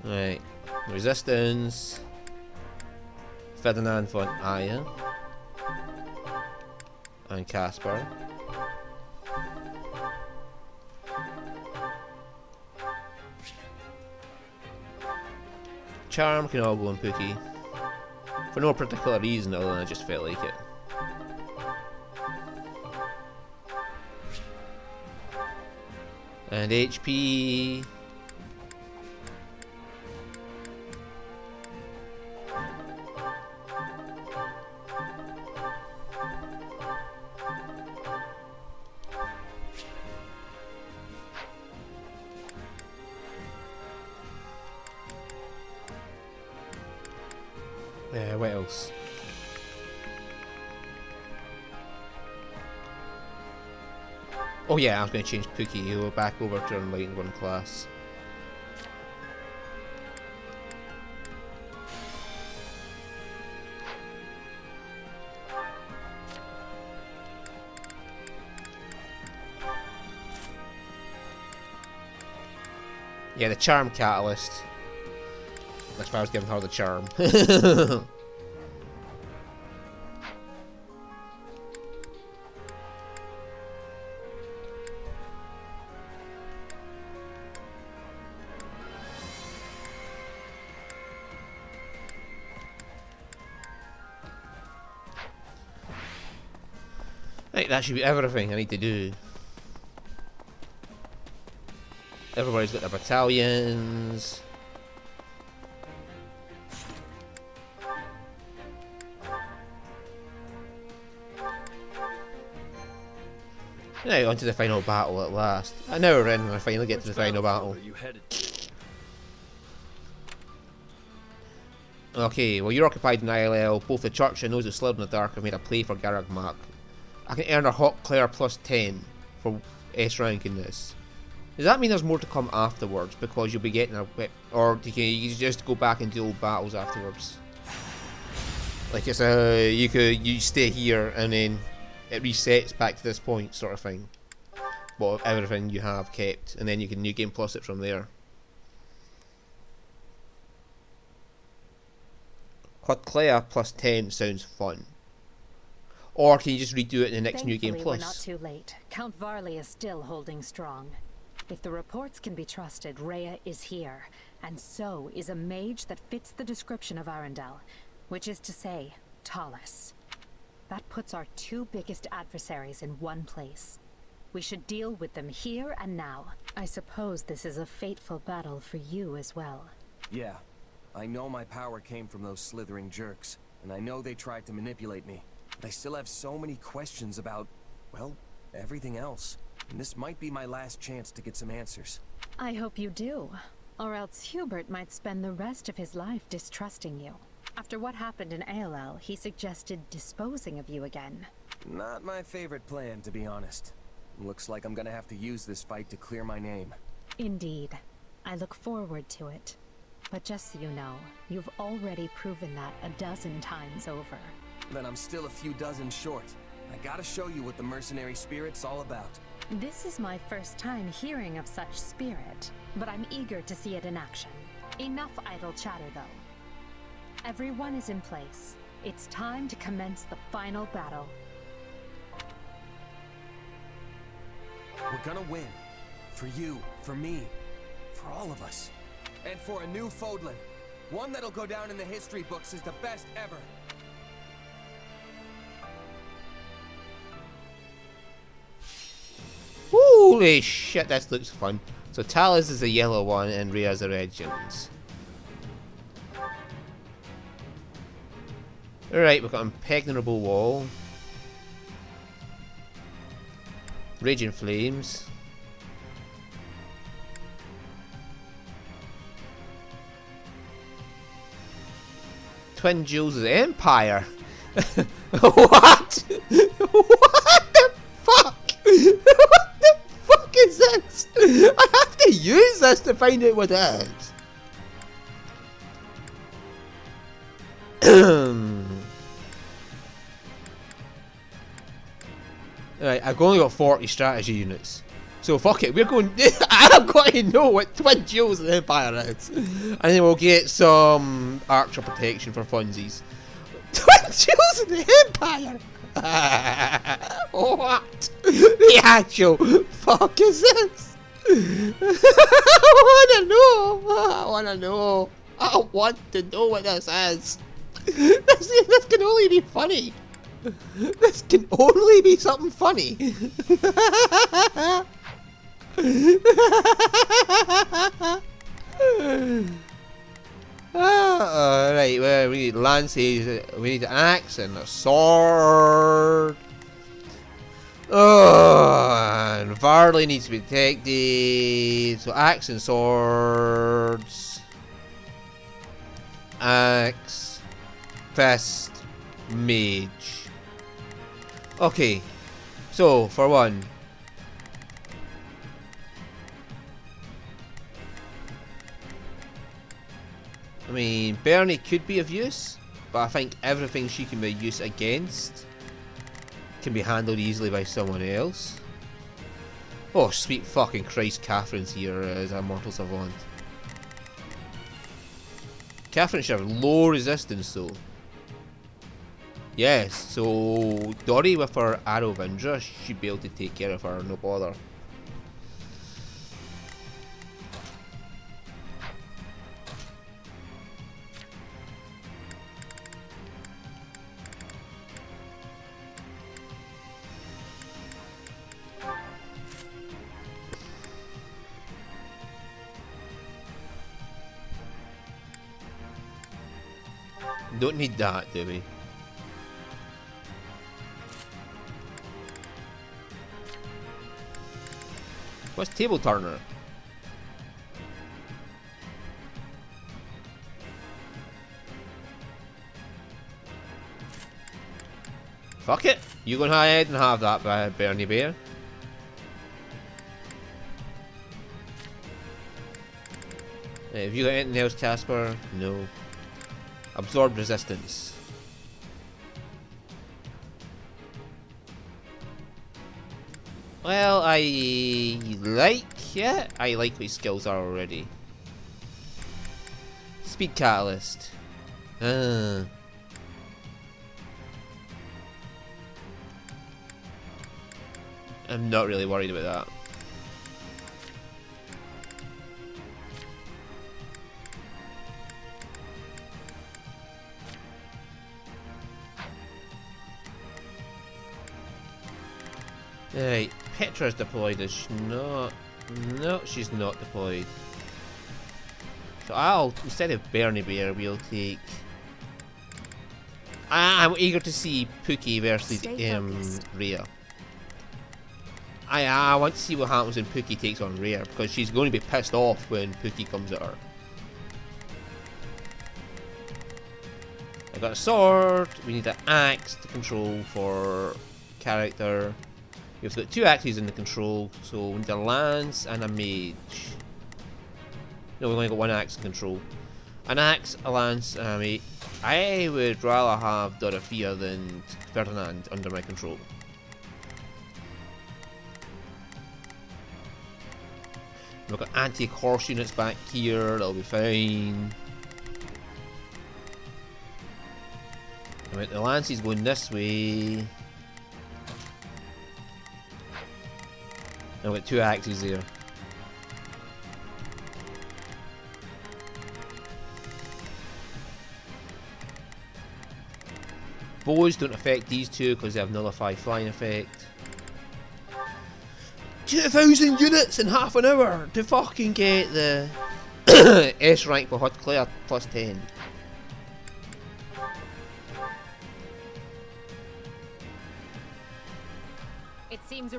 Right, resistance. Ferdinand von Aya and Casper. Charm can all go on Pookie for no particular reason other than I just felt like it. And HP. What else? Oh yeah, I was going to change Pookie. He'll go back over to Enlightened 1 class. Yeah, the Charm Catalyst. That's why I was giving her the Charm. Right, that should be everything I need to do. Everybody's got their battalions. Now on to the final battle at last. An hour in and I finally get to the final battle. Okay, well you're occupied in ILL. Both the church and those who slid in the dark have made a play for Garag Mark. I can earn a Hot Claire plus 10 for S rank in this. Does that mean there's more to come afterwards? Because you'll be getting a whip, or you just go back and do old battles afterwards? Like it's a you stay here and then it resets back to this point, sort of thing. But everything you have kept, and then you can new game plus it from there. Hot Claire plus 10 sounds fun. Or can you just redo it in the next new game plus? We're not too late. Count Varley is still holding strong. If the reports can be trusted, Rhea is here, and so is a mage that fits the description of Arundel, which is to say, Tallis. That puts our two biggest adversaries in one place. We should deal with them here and now. I suppose this is a fateful battle for you as well. Yeah, I know my power came from those slithering jerks, and I know they tried to manipulate me. I still have so many questions about, well, everything else. And this might be my last chance to get some answers. I hope you do, or else Hubert might spend the rest of his life distrusting you. After what happened in ALL, he suggested disposing of you again. Not my favorite plan, to be honest. Looks like I'm gonna have to use this fight to clear my name. Indeed. I look forward to it. But just so you know, you've already proven that a dozen times over. Then I'm still a few dozen short. I gotta show you what the mercenary spirit's all about. This is my first time hearing of such spirit, but I'm eager to see it in action. Enough idle chatter, though. Everyone is in place. It's time to commence the final battle. We're gonna win. For you, for me, for all of us. And for a new Fodlan. One that'll go down in the history books as the best ever. Holy shit, this looks fun. So Tallis is the yellow one and Rhea's the red ones. Alright, we've got Impregnable Wall. Raging Flames. Twin Jewels of the Empire. What? What the fuck? What the fuck is this? I have to use this to find out what it is. Right, I've only got 40 strategy units. So fuck it, we're going... I've got to know what Twin Jewels of the Empire is. And then we'll get some Archer Protection for funsies. Twin Jewels of the Empire? What the actual fuck is this? I wanna know. I wanna know. I want to know what this is. This can only be funny. This can only be something funny. Right, well, we need lances, we need an axe and a sword. And Varley needs to be protected. So axe and swords. Axe. Fist. Mage. Okay. So, for one. I mean, Bernie could be of use, but I think everything she can be of use against can be handled easily by someone else. Oh, sweet fucking Christ, Catherine's here as a mortal savant. Catherine should have low resistance though. Yes, so Dory with her Arrow of Indra should be able to take care of her, no bother. don't need that, do we? What's table turner? Fuck it! You go ahead and have that, Bernie Bear. Have you got anything else, Casper? No. Absorb resistance. Well, I like it. I like what his skills are already. Speed catalyst. I'm not really worried about that. Right, Petra's deployed, is she not? No, she's not deployed. So I'll, instead of Bernie Bear, we'll take... I'm eager to see Pookie versus Rhea. I want to see what happens when Pookie takes on Rhea, because she's going to be pissed off when Pookie comes at her. I got a sword, we need an axe to control for character. We've got 2 axes in the control, so we need a lance and a mage. No, we've only got 1 axe in control. An axe, a lance, and a mage. I would rather have Dorothea than Ferdinand under my control. We've got anti-horse units back here, that'll be fine. Right, the lance is going this way. I've got 2 axes there. Bows don't affect these 2 because they have nullify flying effect. 2,000 units in half an hour to fucking get the S rank for Hot Claire plus 10. It seems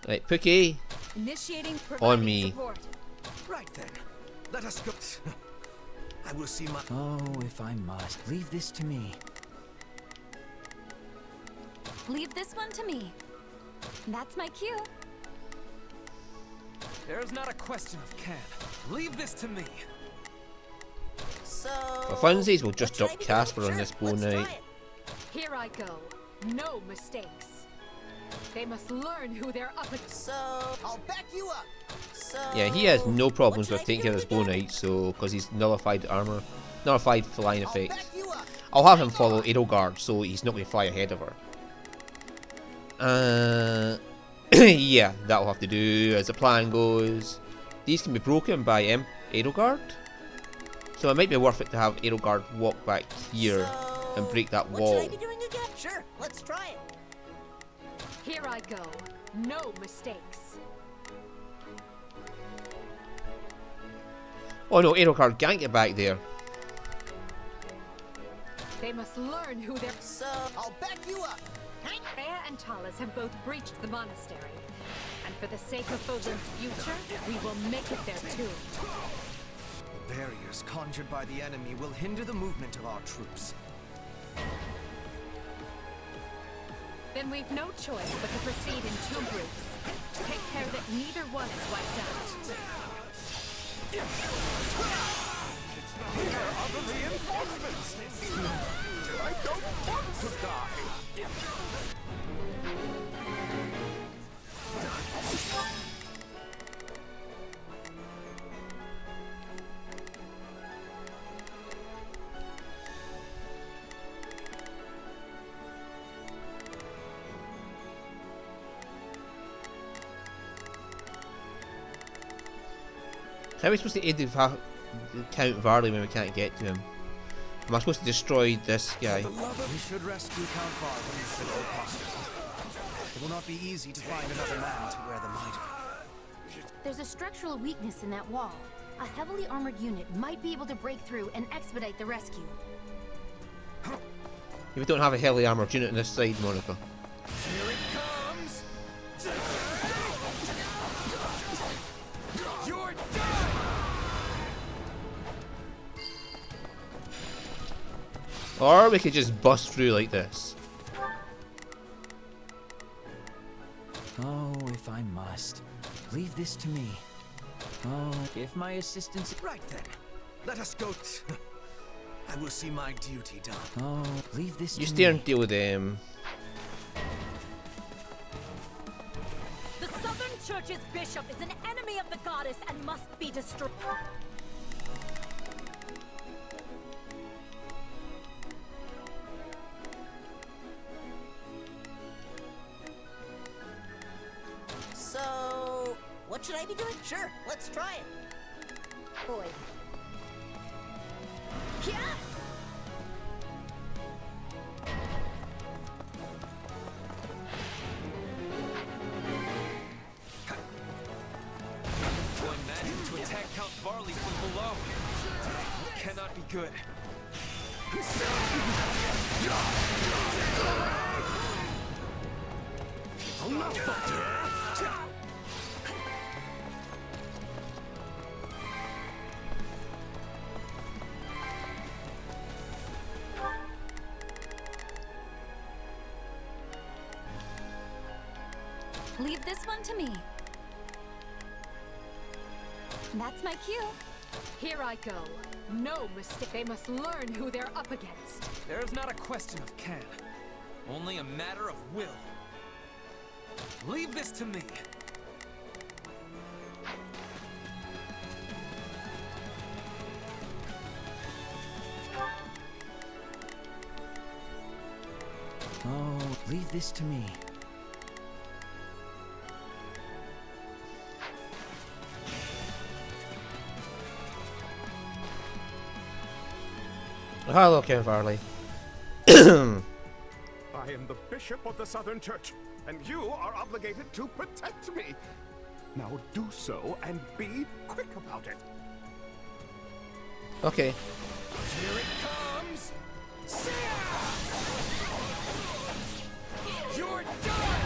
Right, Pookie, Initiating on me. Support. Right then, let us go. I will see my... Oh, if I must. Leave this to me. Leave this one to me. That's my cue. There's not a question of can. Leave this to me. So... For funsies, we'll just drop Casper on this bow night. Here I go. No mistakes. They must learn who they're up against. So, I'll back you up. So, Yeah, he has no problems with taking care of his bow knight, so because he's nullified armor, nullified flying effects. I'll have him follow Edelgard, so he's not going to fly ahead of her. Yeah, that'll have to do as the plan goes. These can be broken by Edelgard, so it might be worth it to have Edelgard walk back here and break that wall. What should I be doing again? Sure, let's try it. Here I go. No mistakes. Oh no, Edelgard can't get back there. They must learn who they're... So, I'll back you up. Rhea and Talis have both breached the monastery. And for the sake of Fodlan's future, we will make it their tomb. The barriers conjured by the enemy will hinder the movement of our troops. Then we've no choice but to proceed in 2 groups. Take care that neither one is wiped out. Where are the reinforcements? I don't want to die. How are we supposed to aid Count Varley when we can't get to him? Am I supposed to destroy this guy? We should rescue Count Varley at all costs. It will not be easy to find another man to wear the mitre. There's a structural weakness in that wall. A heavily armored unit might be able to break through and expedite the rescue. We don't have a heavily armored unit on this side, Monica. Here it comes! You're done! Or we could just bust through like this. Oh, if I must. Leave this to me. Oh, if my assistance... Right then. Let us go. I will see my duty done. Oh, leave this You to stay me. and deal with them. The Southern Church's bishop is an enemy of the goddess and must be destroyed. So, what should I be doing? Sure, let's try it. Boy. Yeah. One man to attack Count Varley from below. Cannot be good. Leave this one to me. That's my cue. Here I go. No mistake. They must learn who they're up against. There is not a question of can, only a matter of will. Leave this to me. Oh, leave this to me. Hello, Ken Varley. I am the Bishop of the Southern Church, and you are obligated to protect me. Now do so and be quick about it. Okay. Here it comes! You're done!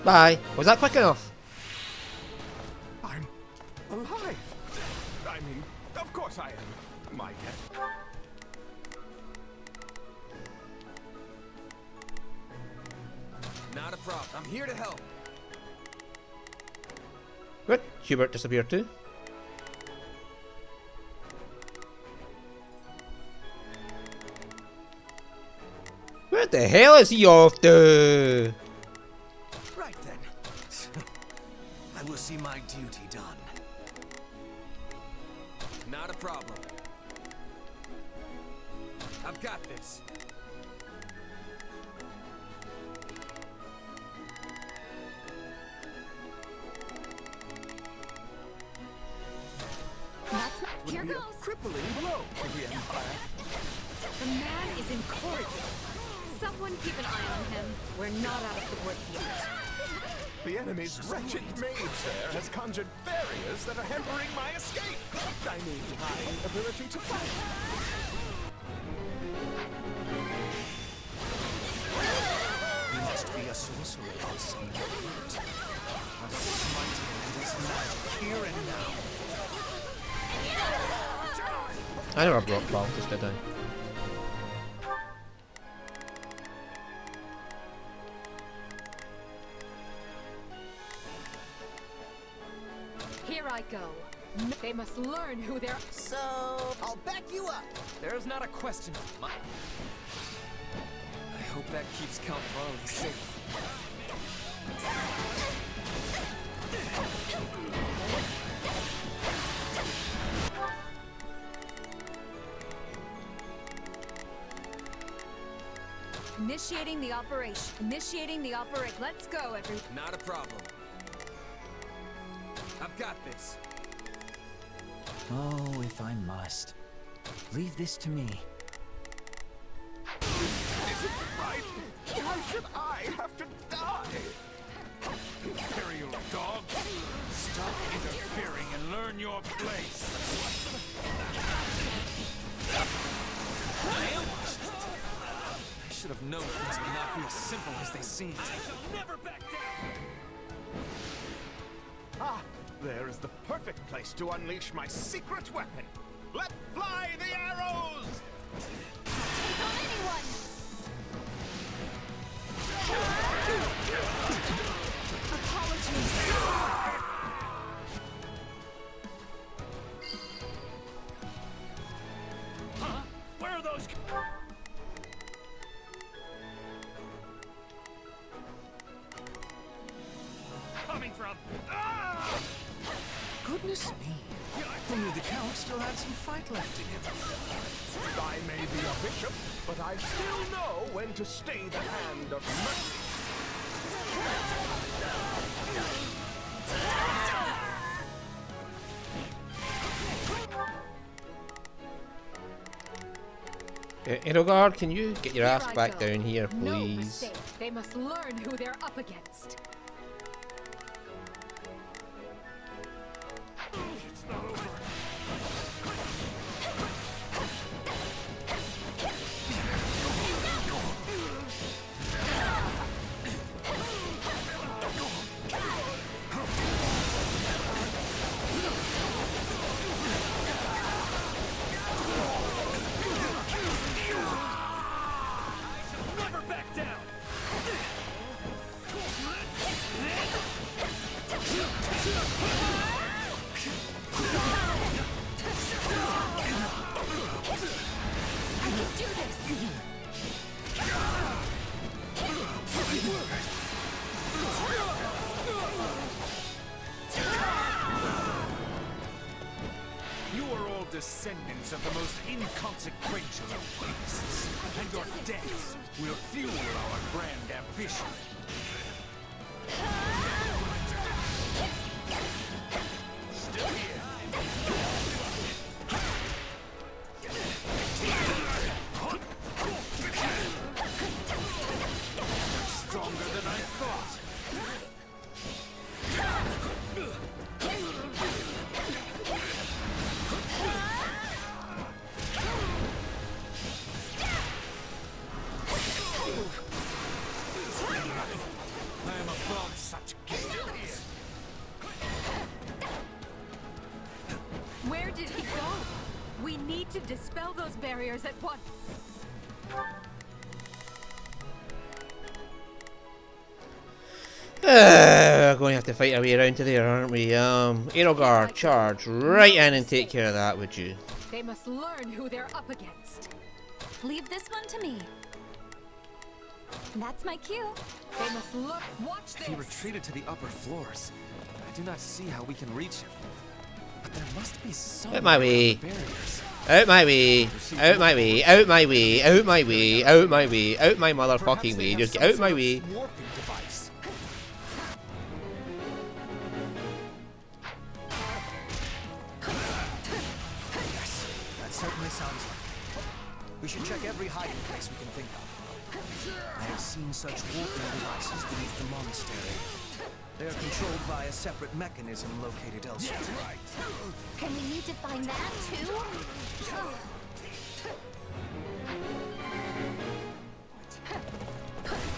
Bye. Was that quick enough? I'm alive. I mean, of course I am. My guess. Not a problem. I'm here to help. What? Hubert disappeared too? Where the hell is he off to? Right then. I will see my duty done. Not a problem. I've got this. Here Be a goes. crippling blow to the Empire. The man is incorrigible. Someone keep an eye on him. We're not out of the woods yet. The enemy's wretched mage there has conjured barriers that are hampering my escape. I mean, my ability to fight. You must be a sorcerer of some kind. A smite this magic here and now. I never brought Baltus, did I? Here I go. They must learn who they're... So, I'll back you up. There's not a question of mine. I hope that keeps Count Varley safe. Initiating the operation. Initiating the operation. Let's go, everyone. Not a problem. I've got this. Oh, if I must. Leave this to me. Is it right? Why should I have to die? Imperial dog! Stop should have known things would not be as simple as they seemed. Ah, there is the perfect place to unleash my secret weapon. Let fly the arrows! Take on anyone! Apologies. Huh? Where are those? Coming from? Ah! Goodness me. Only the Count still had some fight left in him. I may be a bishop, but I still know when to stay the hand of mercy. Edelgard, can you get your ass back down here, No please? mistake. They must learn who they're up against. It's not over. Never back down. I can do this! You are all descendants of the most inconsequential of beasts, and your deaths will fuel our grand ambition. Still here. Stronger than I thought. I am above such gifts. Where did he go? We need to dispel those barriers at once. We're going to have to fight our way around to there, aren't we? Edelgard, charge right in and take care of that, would you? They must learn who they're up against. Leave this one to me. That's my cue. They must look. Watch If he this. retreated to the upper floors, I do not see how we can reach him. But there must be some Out my way. barriers. Out my way. Out my way. Out my way. Out my way. Out my way. Out my motherfucking way. Just get out my way. Warping device. Yes, that certainly sounds like it. We should check every hiding place we can think of. I have seen such warping devices beneath the monastery. They are controlled by a separate mechanism located elsewhere. And we need to find that too?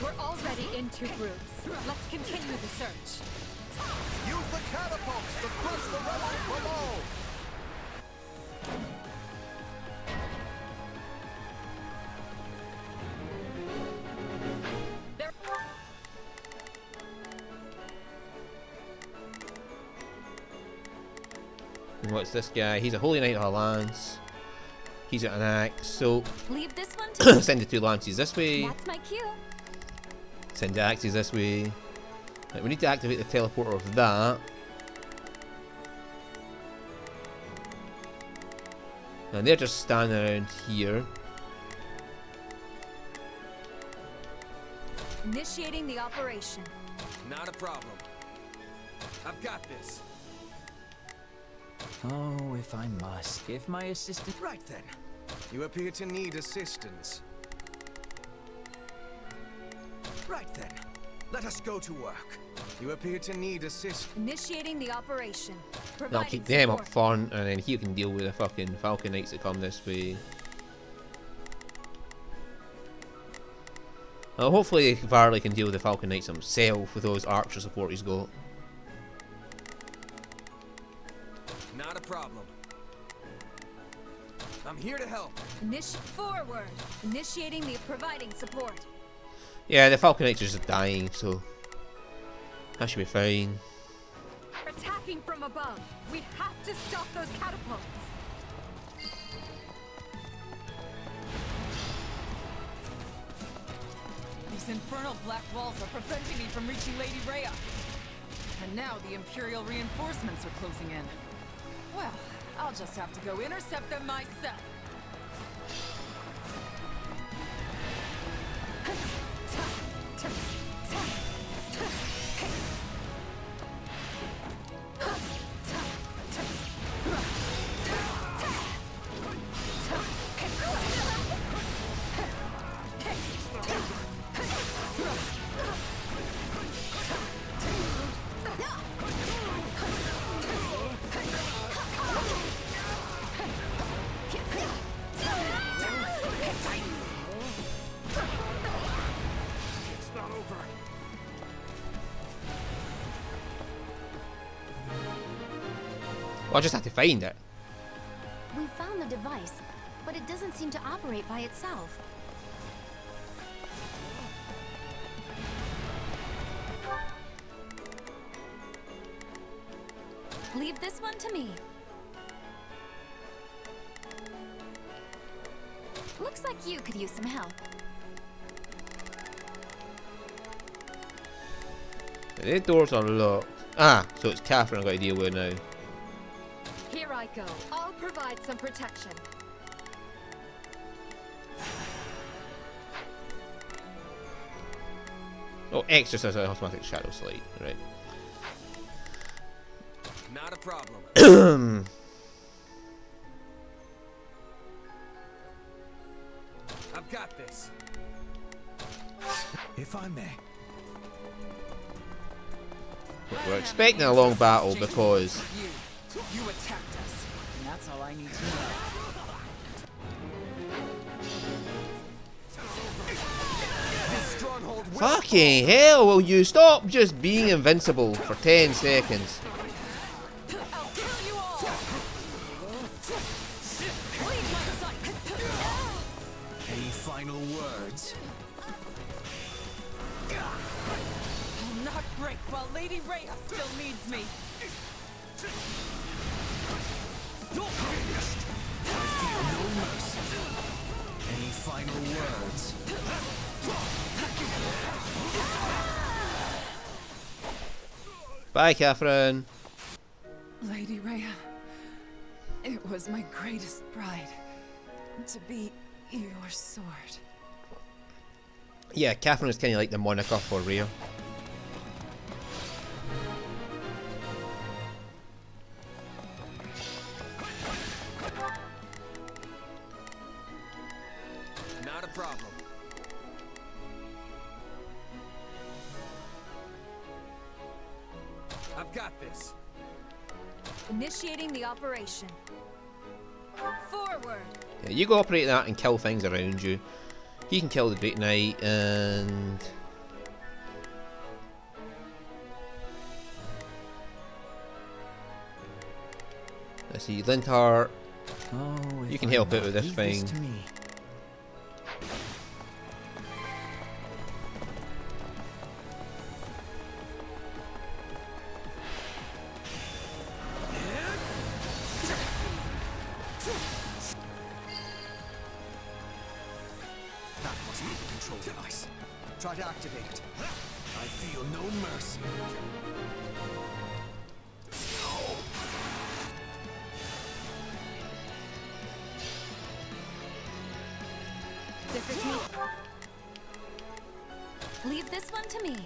We're already in two groups. Let's continue the search. Use the catapults to crush the rebels below! And what's this guy? He's a holy knight of a lance. He's got an axe. So Leave this one to me. send the two lances this way. That's my cue. Send the axes this way. Right, we need to activate the teleporter of that. And they're just standing around here. Initiating the operation. Not a problem. I've got this. Oh, if I must. If my assistant... Right then. You appear to need assistance. Right then. Let us go to work. You appear to need assistance. Initiating the operation. I'll keep them up front, and then he can deal with the fucking Falcon Knights that come this way. Hopefully Varley can deal with the Falcon Knights himself with those archer support he's got. Not a problem. I'm here to help. Forward. Initiating the providing support. Yeah, the Falcon Knights are just dying, so that should be fine. Attacking from above. We have to stop those catapults. These infernal black walls are preventing me from reaching Lady Rhea. And now the Imperial reinforcements are closing in. Well, I'll just have to go intercept them myself. Well, I just have to find it. We found the device, but it doesn't seem to operate by itself. Leave this one to me. Looks like you could use some help. The doors are locked. Ah, so it's Catherine I've got to deal with now. Here I go. I'll provide some protection. Oh, exercise automatic shadow slide. Right. Not a problem. I've got this. If I may. We're expecting a long battle because You attacked us, and that's all I need to know. fucking hell, will you stop just being invincible for 10 seconds? Any final words? I'll not break while Lady Rhea still needs me. Finished. I feel no mercy. Any final words? Bye, Catherine. Lady Rhea, it was my greatest pride to be your sword. Yeah, Catherine is kind of like the moniker for Rhea. Not a problem. I've got this. Initiating the operation. Forward. Yeah, you go operate that and kill things around you. He can kill the Great Knight and... let's see, Linthart. Oh, You can help out with this thing. To me. That must be the control device. Try to activate it. I feel no mercy. This is me. Leave this one to me.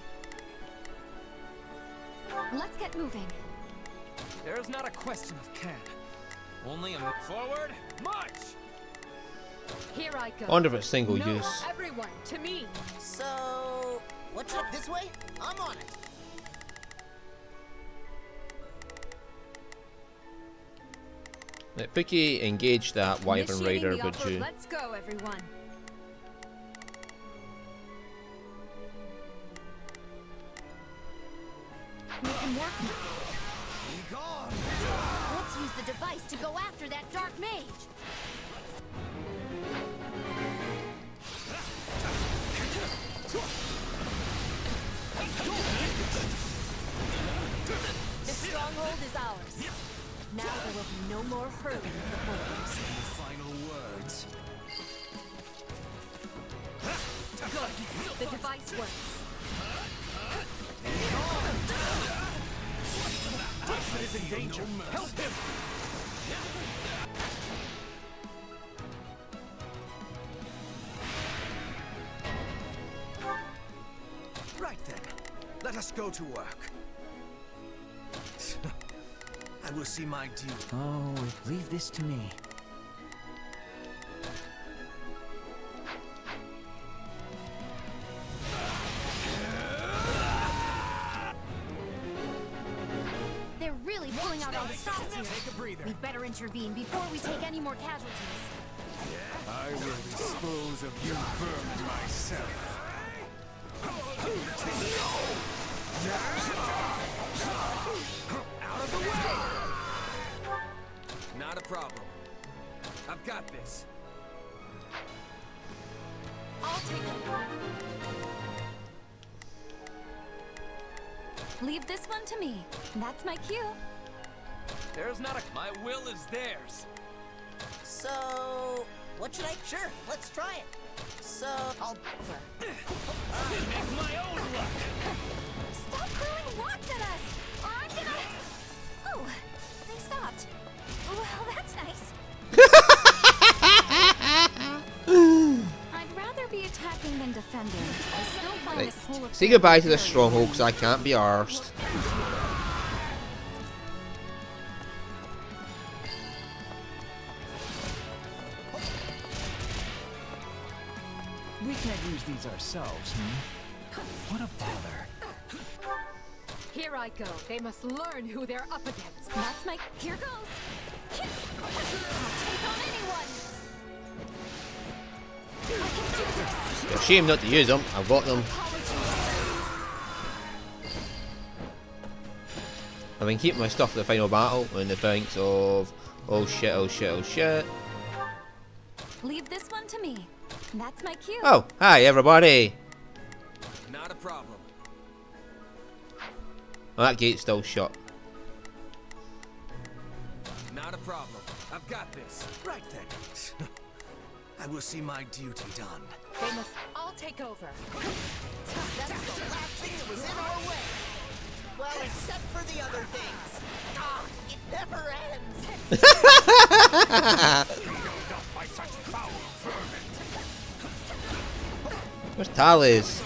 Let's get moving. There's not a question of can. Only a forward march. Here I go. I wonder if it's single No, use. everyone, to me. So, what's up this way? I'm on it. Pookie, engage that Wyvern Initiating Rider, the would you? Let's go, everyone. technique can work now. Let's use the device to go after that dark mage. The stronghold is ours. Now there will be no more hurling of the boulders. Final words. Good. The device works. Typhon is in danger. Help him! Right then, let us go to work. I will see my duty. Oh, leave this to me. They're really pulling out all the stops here. Take a breather. We better intervene before we take any more casualties. I will dispose of you vermin myself. Out of the way! Not a problem. I've got this. I'll take it. Leave this one to me. That's my cue. There's not a... My will is theirs. So, what should I? Sure, let's try it. So, I'll. Make my own luck. Stop throwing rocks at us, or I'm gonna. Oh, they stopped. Well, that's nice. I'd rather be attacking than defending. I still find Right. this whole Say goodbye to this stronghold because I can't be arsed. We can't use these ourselves, What a bother. Here I go. They must learn who they're up against. That's my. Here goes. I'll take on anyone. I can do this. It's a shame not to use them. I've got them. I've been keeping my stuff for the final battle in the thinks of oh shit, oh shit, oh shit. Leave this one to me. That's my cue. Oh, hi everybody. Not a problem. Well, that gate's still shut. Not a problem. I've got this. Right then. I will see my duty done. They must all take over. That's the last thing that was in our way. Well, except for the other things. Ah, it never ends. By such foul vermin. Where's Tally's?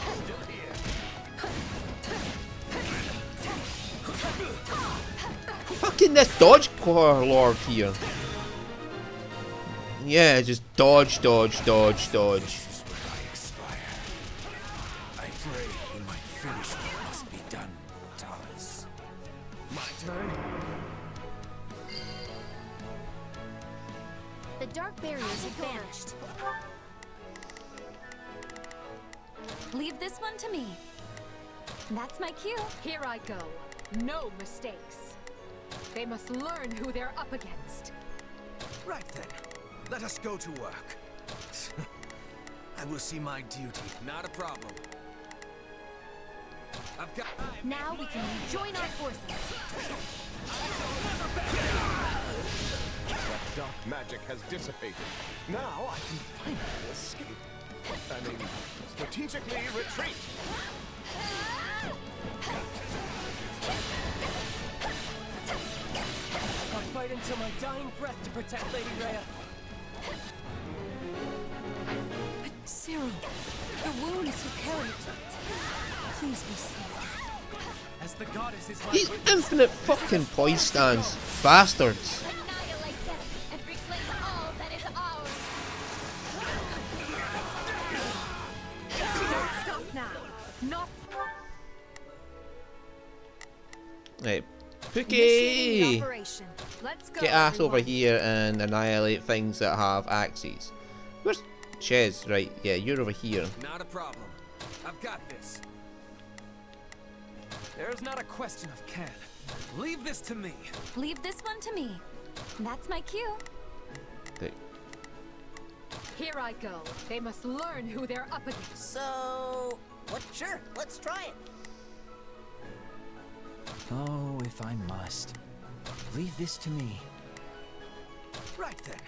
Fucking this dodge core lord here. Yeah, just dodge, dodge, dodge, dodge. I pray you might finish what must be done, Talis. My turn? The dark barriers have vanished. Leave this one to me. That's my cue. Here I go. No mistakes. They must learn who they're up against. Right then, let us go to work. I will see my duty. Not a problem. I've got... Now we can rejoin our forces. That dark magic has dissipated. Now I can finally escape. I mean, strategically retreat. I'll fight until my dying breath to protect Lady Rhea. Cyril, the wounds you carried. Please be safe. As the goddess is my These witness. infinite fucking point stands. Bastards. Annihilate them and reclaim all that is ours. Don't stop now. Not. Right. Initiating Pookie! operation. Let's go. Get ass over everyone. here and annihilate things that have axes. Where's Chez? Right, yeah, you're over here. Not a problem. I've got this. There's not a question of can. Leave this to me. Leave this one to me. That's my cue. Here I go. They must learn who they're up against. So, what? Sure, let's try it. Oh, if I must. Leave this to me. Right then.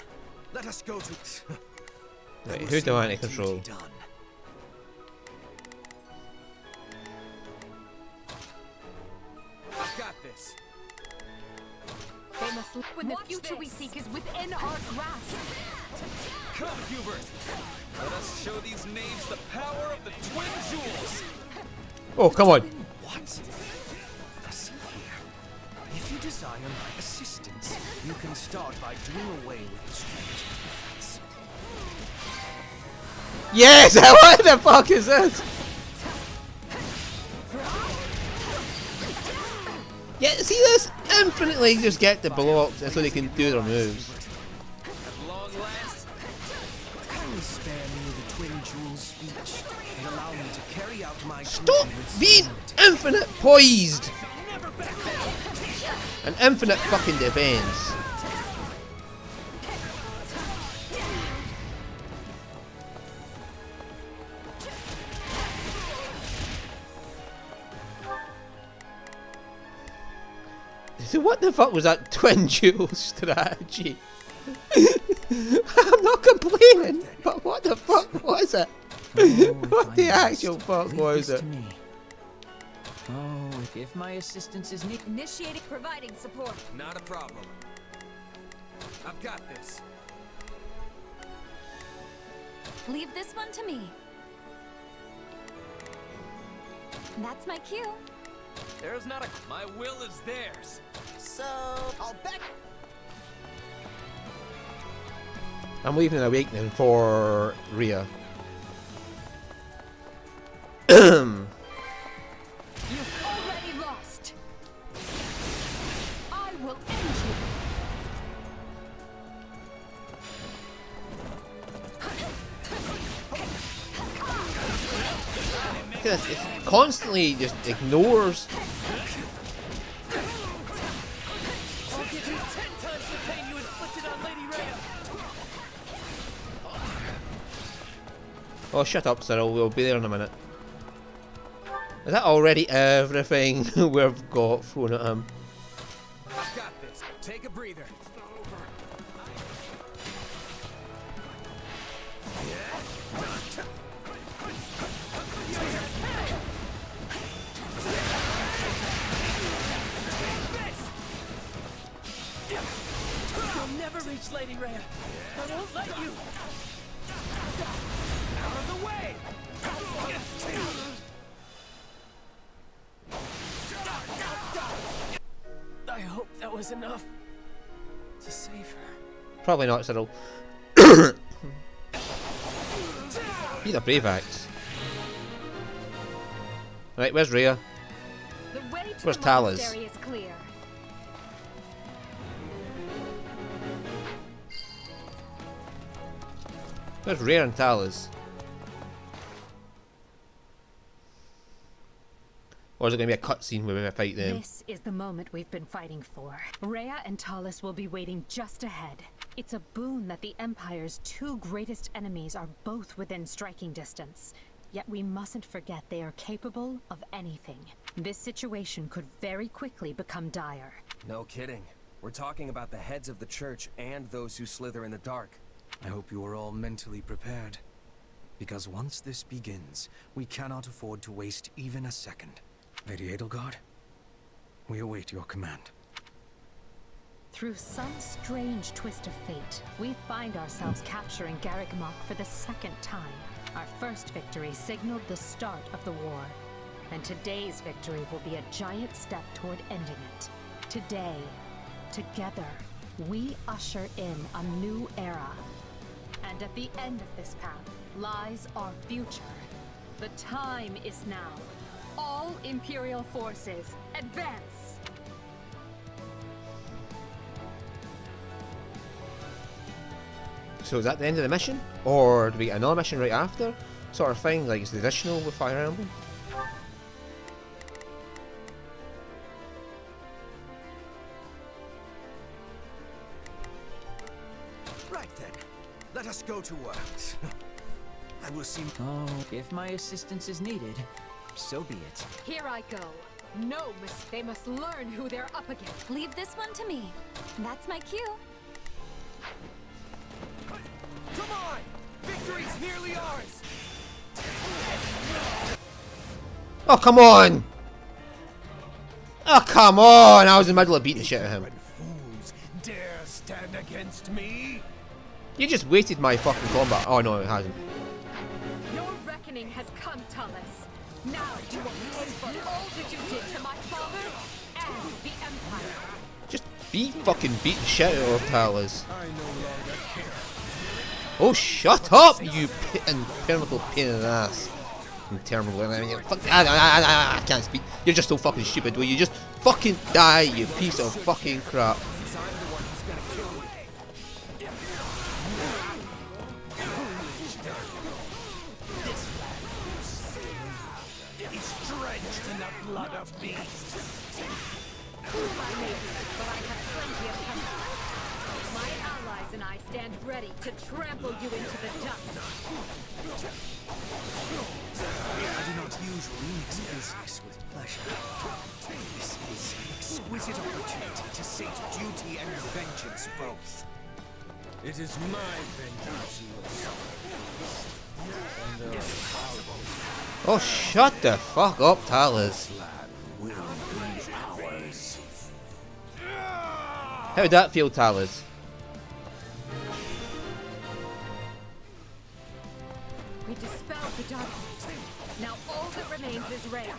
Let us go to... Right, who do I need to control? I've got this. They must when the future we seek is within our grasp. Come, Hubert. Let us show these knaves the power of the twin jewels. Oh, come on. What? See here. If you desire my assistance, you can start by doing away with the strange artifacts. Yes! What the fuck is this? Yeah, see this? Infinitely just get the blocks so they can do their moves. At long last, Kindly spare me the twin jewels speech and allow me to carry out my Stop duty with being serenity. infinite poised! An infinite fucking defense. So what the fuck was that twin jewel strategy? I'm not complaining, but what the fuck was it? What the actual fuck was it? Oh, if my assistance is needed. Initiating providing support. not a problem. I've got this. Leave this one to me. That's my cue. There's not a... My will is theirs. So, I'll bet. I'm leaving an awakening for Rhea. You've already lost. I will end you. It constantly just ignores. I'll give you 10 times the pain you inflicted on Lady Rhea. Oh, shut up, Cyril. We'll be there in a minute. Is that already everything we've got thrown at him? I've got this. Take a breather. It's not over. You'll never reach Lady Rhea. I won't let you. Out of the way. I hope that was enough to save her. Probably not, Cyril. He's a brave axe. Right, where's Rhea? The way to Where's the Talis? monastery is clear. Where's Rhea and Talis? Or is it going to be a cutscene where we fight them? This is the moment we've been fighting for. Rhea and Talis will be waiting just ahead. It's a boon that the Empire's two greatest enemies are both within striking distance. Yet we mustn't forget they are capable of anything. This situation could very quickly become dire. No kidding. We're talking about the heads of the church and those who slither in the dark. I hope you are all mentally prepared. Because once this begins, we cannot afford to waste even a second. Lady Edelgard, we await your command. Through some strange twist of fate, we find ourselves capturing Garreg-Mach for the second time. Our first victory signaled the start of the war. And today's victory will be a giant step toward ending it. Today, together, we usher in a new era. And at the end of this path lies our future. The time is now. All Imperial forces, advance! So is that the end of the mission? Or do we get another mission right after? Sort of thing, like it's the additional with Fire Emblem? go to work. I will see. Oh, if my assistance is needed, so be it. Here I go. No, they must learn who they're up against. Leave this one to me. That's my cue. Come on! Victory's nearly ours! Oh, come on! Oh, come on! I was in the middle of beating the shit out of him. Fools dare stand against me? You just wasted my fucking combat. Oh, no, it hasn't. Your reckoning has come, Thomas. Now you will pay for all that you did to my father and the Empire. Just be fucking beating shit out of Talos. I no longer care. Oh, shut up, you interminable pain in the ass. Interminable. I mean, fuck, I can't speak. You're just so fucking stupid. Will you just fucking die, you piece of fucking crap? Blood of beasts. My allies and I stand ready to trample you into the dust. I do not usually mix business with pleasure. This is an exquisite opportunity to sate duty and vengeance both. It is my vengeance you will suffer. Oh, shut the fuck up, Talos. How'd that feel, Talos? We dispelled the darkness. Now all that remains is Rhea.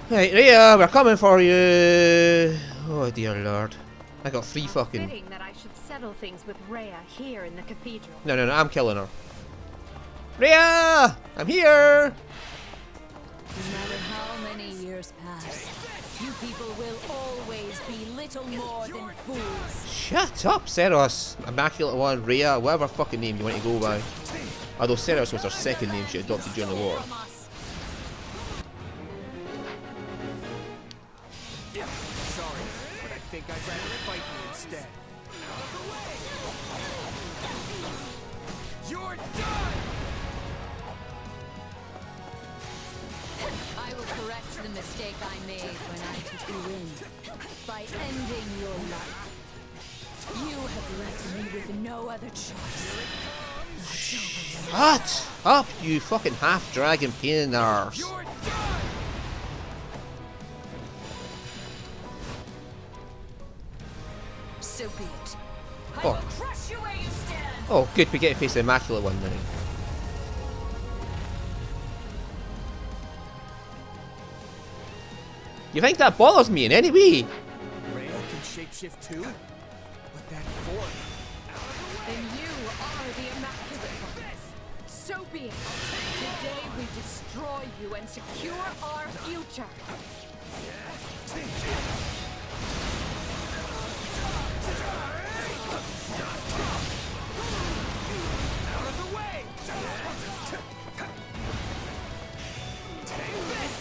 Right, Rhea, we're coming for you. Oh dear lord. I got 3 fucking... Fitting that I should settle things with Rhea here in the cathedral. No, I'm killing her. Rhea! I'm here! No matter how many years pass, you people will always be little more than fools. Shut up, Seros. Immaculate One, Rhea, whatever fucking name you want to go by. Although Seros was her second name she adopted during the war. Sorry, but I think I'd rather fight you instead. You're done! I will correct the mistake I made when I took you in. By ending your life. You have left me with no other choice. Shut up, you fucking half-dragon pain in the arse. So be it. I Oh. will crush you where you stand. Oh, good, we get to face the Immaculate One now. You think that bothers me in any way? Rhea can shapeshift too? But that form. Then you are the Immaculate One. So be it. Today we destroy you and secure our future. Out of the way! Take this!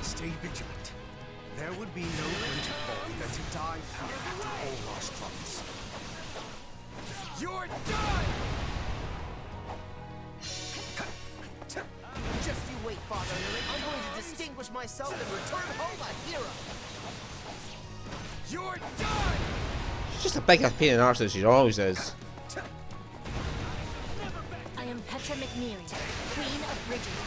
Stay vigilant. There would be no greater fall than to die now after all our struggles. You're done! Just you wait, Father. I'm going to distinguish myself and return home a hero. You're done! She's just a big ass pain in the arse as she always is. I am Petra McNeary, Queen of Bridget.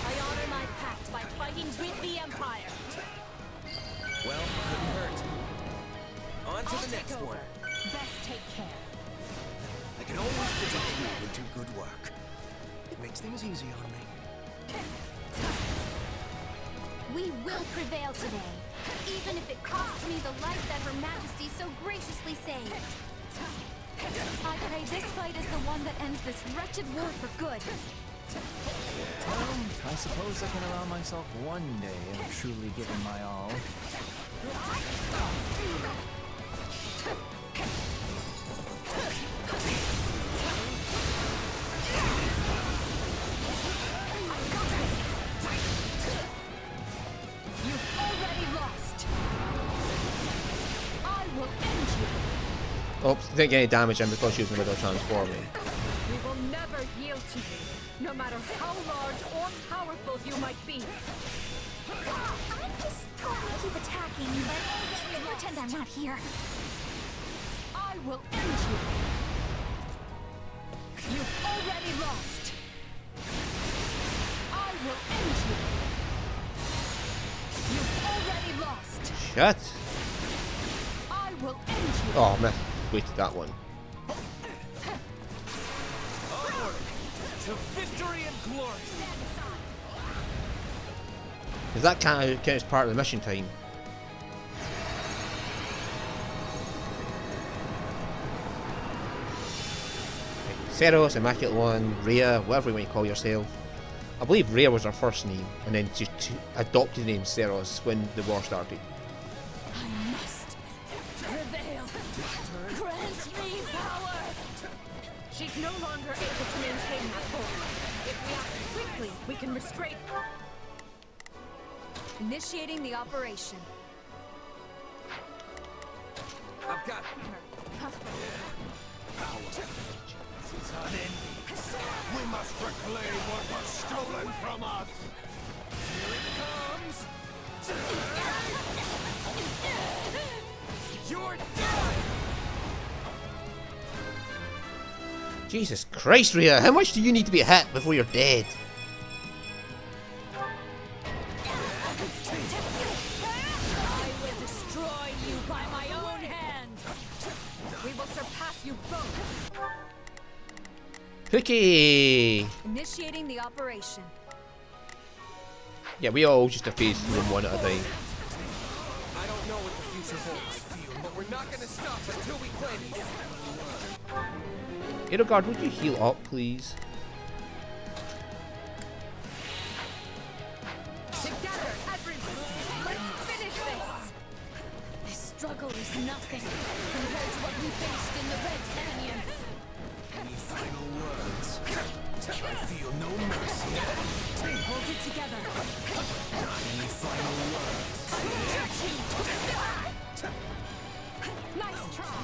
I honor my pact by fighting with the Empire. Well, couldn't hurt. On to the next one. Best take care. I can always predict you will do good work. It makes things easy on me. We will prevail today. even if it costs me the life that Her Majesty so graciously saved. I pray this fight is the one that ends this wretched war for good. Well, I suppose I can allow myself one day of truly giving my all. You've already lost. I will end you. Oops, didn't get any damage in because she was in the middle of transforming. We will never yield to you, no matter how large or powerful you might be. I'm just trying to keep attacking, but you can pretend I'm not here. I will end you. You've already lost. I will end you. You've already lost. Shit. I will end you. Oh, man. Wasted that one. Onward to victory and glory. Does that count as part of the mission time? Seros, Immaculate One, Rhea, whatever you want to call yourself. I believe Rhea was her first name, and then she adopted the name Seros when the war started. I must prevail. Grant me power. She's no longer able to maintain that hold. If we act quickly, we can restrain. Initiating the operation. I've got We must reclaim what was stolen from us. Here it comes. You're dead. Jesus Christ, Rhea, how much do you need to be hit before you're dead? I will destroy you by my own hand. We will surpass you both. Cookie! Initiating the operation. Yeah, we all just have to face them one at a time. I don't know what the future holds, but we're not gonna stop until we claim it. Edelgard, would you heal up, please? Together, everyone. Let's finish this. This struggle is nothing compared to what we faced in the Red Canyon. Any final words? I feel no mercy. Hold it together. Any final words? Nice try.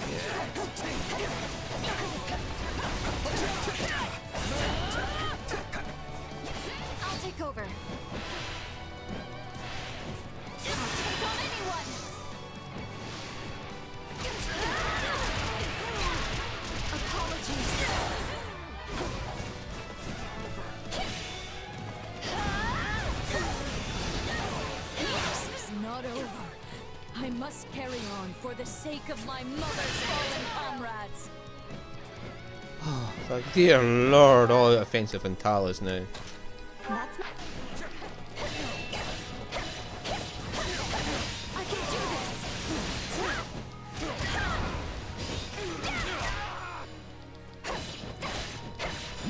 I'll take over. I'll take on anyone. Apologies. This is not over. I must carry on for the sake of my mother's fallen comrades. Oh, fuck, dear lord, all offensive and Talas now. That's not... I can do this.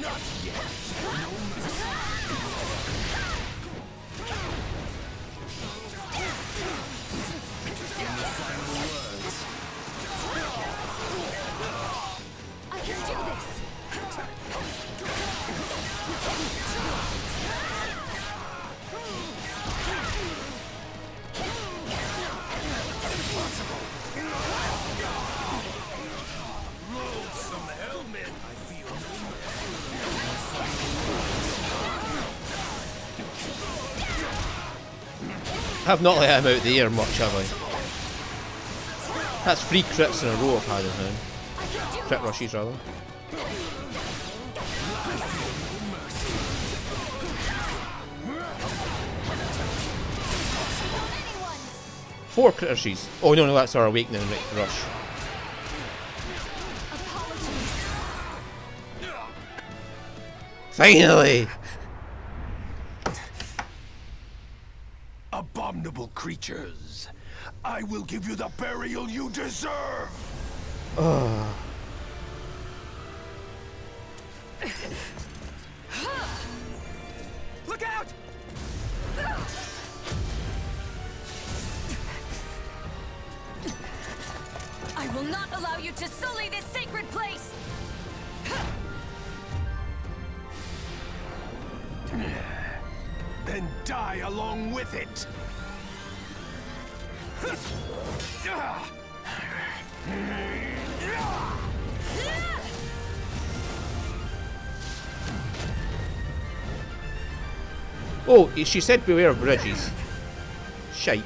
Not yet. No mercy. Any final words? I can do this. Loathsome helmet. I feel no I've not let him out the air much, have I? That's 3 crits in a row I've had in him. Crit rushes, rather. Four crit rushes. Oh no, that's our awakening and rush. Finally! abominable creatures. I will give you the burial you deserve! Look out! I will not allow you to sully this sacred place! Then die along with it! Oh, she said beware of bridges. Shite.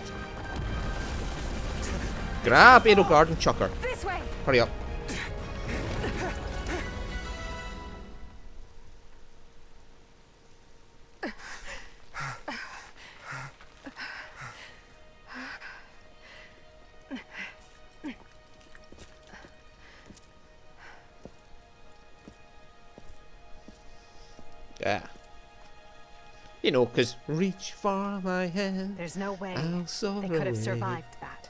Grab Edelgard and chuck her. This way! Hurry up. Yeah. You know, because reach for my hand. There's no way I'll soar they could have away. survived that.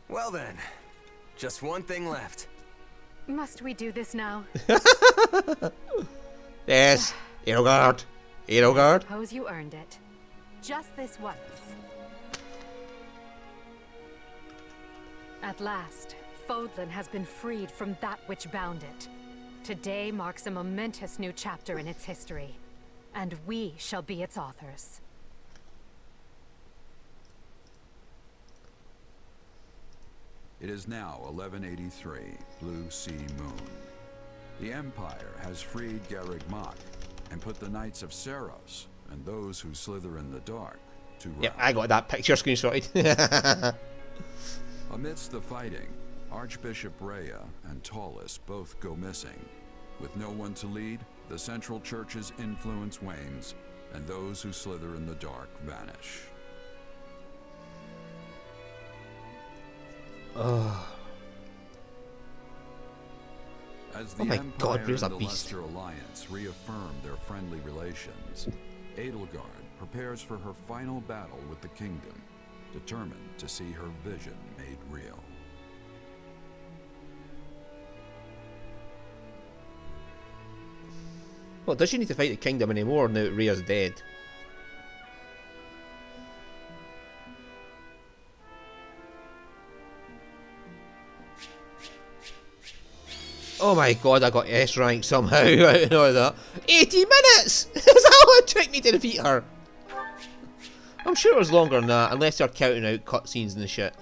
Well then, just one thing left. Must we do this now? Yes, Edelgard. Edelgard. Suppose you earned it. Just this once. At last, Fodlan has been freed from that which bound it. Today marks a momentous new chapter in its history, and we shall be its authors. It is now 1183, Blue Sea Moon. The Empire has freed Garreg Mach and put the Knights of Saros and those who slither in the dark to rest. Yeah, I got that picture screenshotted. Amidst the fighting, Archbishop Rhea and Taulus both go missing. With no one to lead, the Central Church's influence wanes, and those who slither in the dark vanish. As the Oh my Empire God, and where's the that beast? Lesser Alliance reaffirm their friendly relations, Edelgard prepares for her final battle with the Kingdom, determined to see her vision made real. Well, does she need to fight the Kingdom anymore now that Rhea's dead? Oh my God, I got S rank somehow out of that. 80 minutes! Is that all it took me to defeat her? I'm sure it was longer than that, unless they're counting out cutscenes and the shit.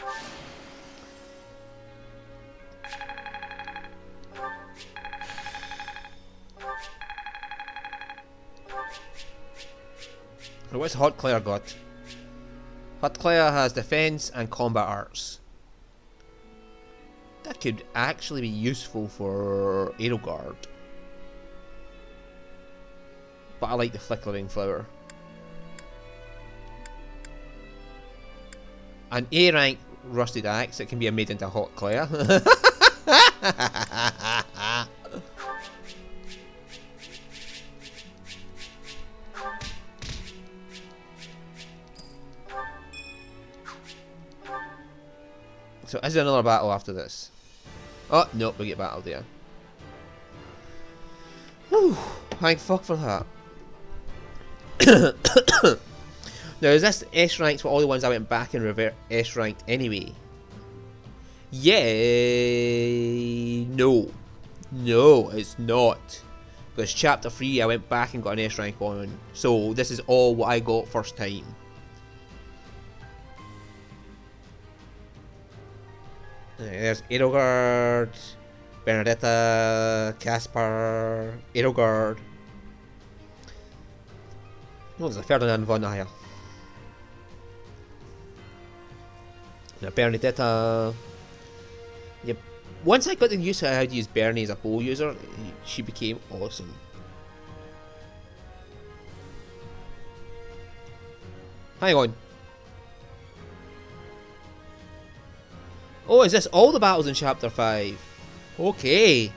What's Hot Claire got? Hot Claire has defense and combat arts. That could actually be useful for Edelgard. But I like the flickering flower. An A rank rusted axe that can be made into Hot Claire. So is there another battle after this? Oh, nope, we get battled there. Whew, thank fuck for that. Now, is this S ranked for all the ones I went back and revert S ranked anyway? Yeah, no. No, it's not. Because chapter 3 I went back and got an S rank on. So this is all what I got first time. There's Edelgard, Bernadetta, Caspar, Edelgard. Oh, there's a Ferdinand von Ayer. Now Bernadetta. Yep. Once I got used to how to use Bernie as a bow user, she became awesome. Hang on. Oh, is this all the battles in chapter 5? Okay.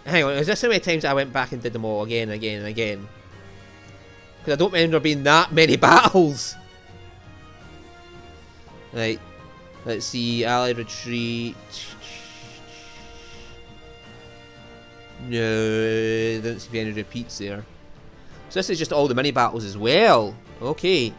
Hang on, is this how many times I went back and did them all again and again and again? Because I don't remember there being that many battles. Right. Let's see. Allied retreat. No, there don't seem to be any repeats there. So this is just all the mini battles as well. Okay.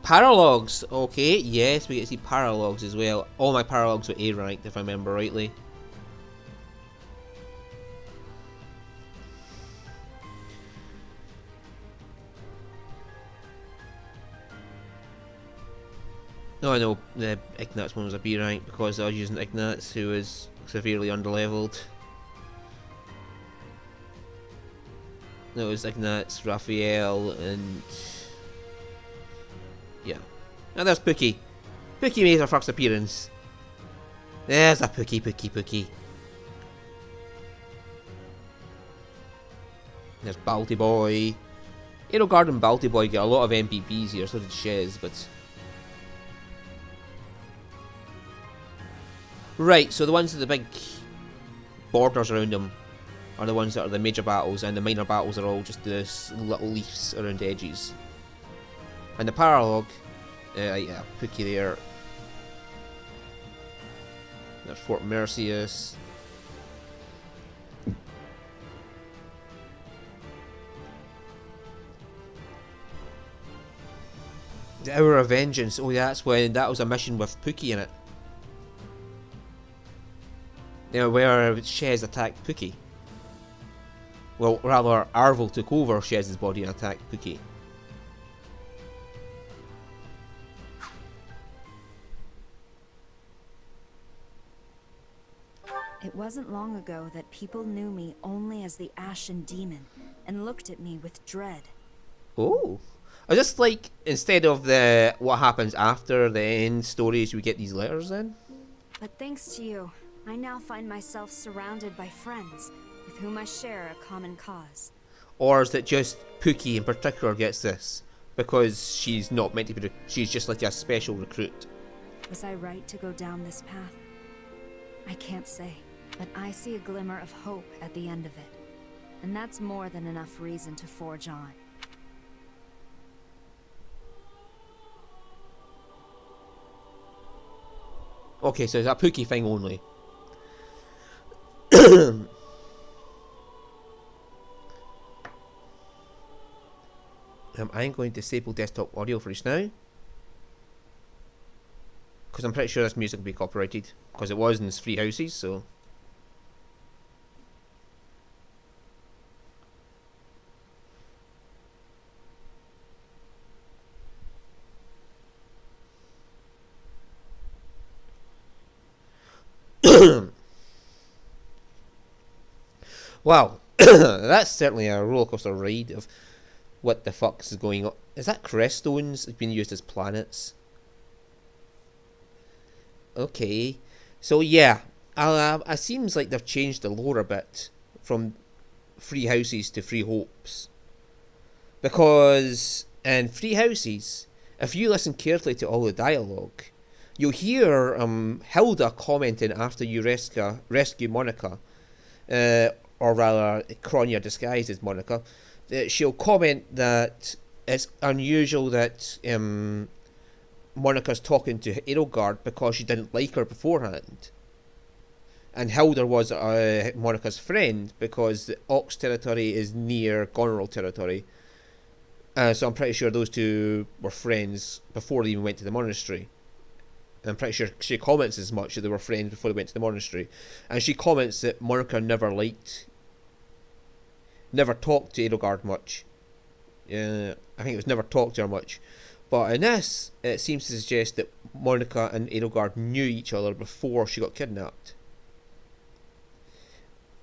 Paralogs. Okay, yes, we get to see paralogs as well. All my paralogs were A ranked, if I remember rightly. No, I know the Ignat's one was a B rank because I was using Ignat's, who is severely underleveled. No, it was Ignat's, Raphael, and yeah. And there's Pookie. Pookie made her first appearance. There's a Pookie. There's Balti Boy. Edelgard and Balti Boy get a lot of MPPs here, so did Shez, but... Right, so the ones with the big borders around them are the ones that are the major battles, and the minor battles are all just the little leaves around the edges. And the paralog, yeah, Pookie there. There's Fort Mercius. The Hour of Vengeance, oh yeah, that's when that was a mission with Pookie in it. Yeah, where Shez attacked Pookie. Well, rather, Arvel took over Shez's body and attacked Pookie. It wasn't long ago that people knew me only as the Ashen Demon and looked at me with dread. Oh. I just like, instead of the what happens after the end stories, we get these letters then? But thanks to you, I now find myself surrounded by friends with whom I share a common cause. Or is it just Pookie in particular gets this? Because she's not meant to be, she's just like a special recruit. Was I right to go down this path? I can't say, but I see a glimmer of hope at the end of it. And that's more than enough reason to forge on. Okay, so it's a Pookie thing only. I'm going to disable desktop audio for just now, because I'm pretty sure this music will be copyrighted, because it was in free houses, so... Wow, that's certainly a rollercoaster ride of what the fuck is going on. Is that creststones being used as planets? Okay, so yeah, it seems like they've changed the lore a bit from Free Houses to Free Hopes. Because in Free Houses, if you listen carefully to all the dialogue, you'll hear Hilda commenting after you rescue Monica, or rather Kronia disguised as Monica. She'll comment that it's unusual that Monica's talking to Edelgard because she didn't like her beforehand. And Hilda was Monica's friend because the Ox territory is near Goneril territory. So I'm pretty sure those two were friends before they even went to the monastery. I'm pretty sure she comments as much that they were friends before they went to the monastery. And she comments that Monica never talked to Edelgard much. I think it was never talked to her much. But in this, it seems to suggest that Monica and Edelgard knew each other before she got kidnapped.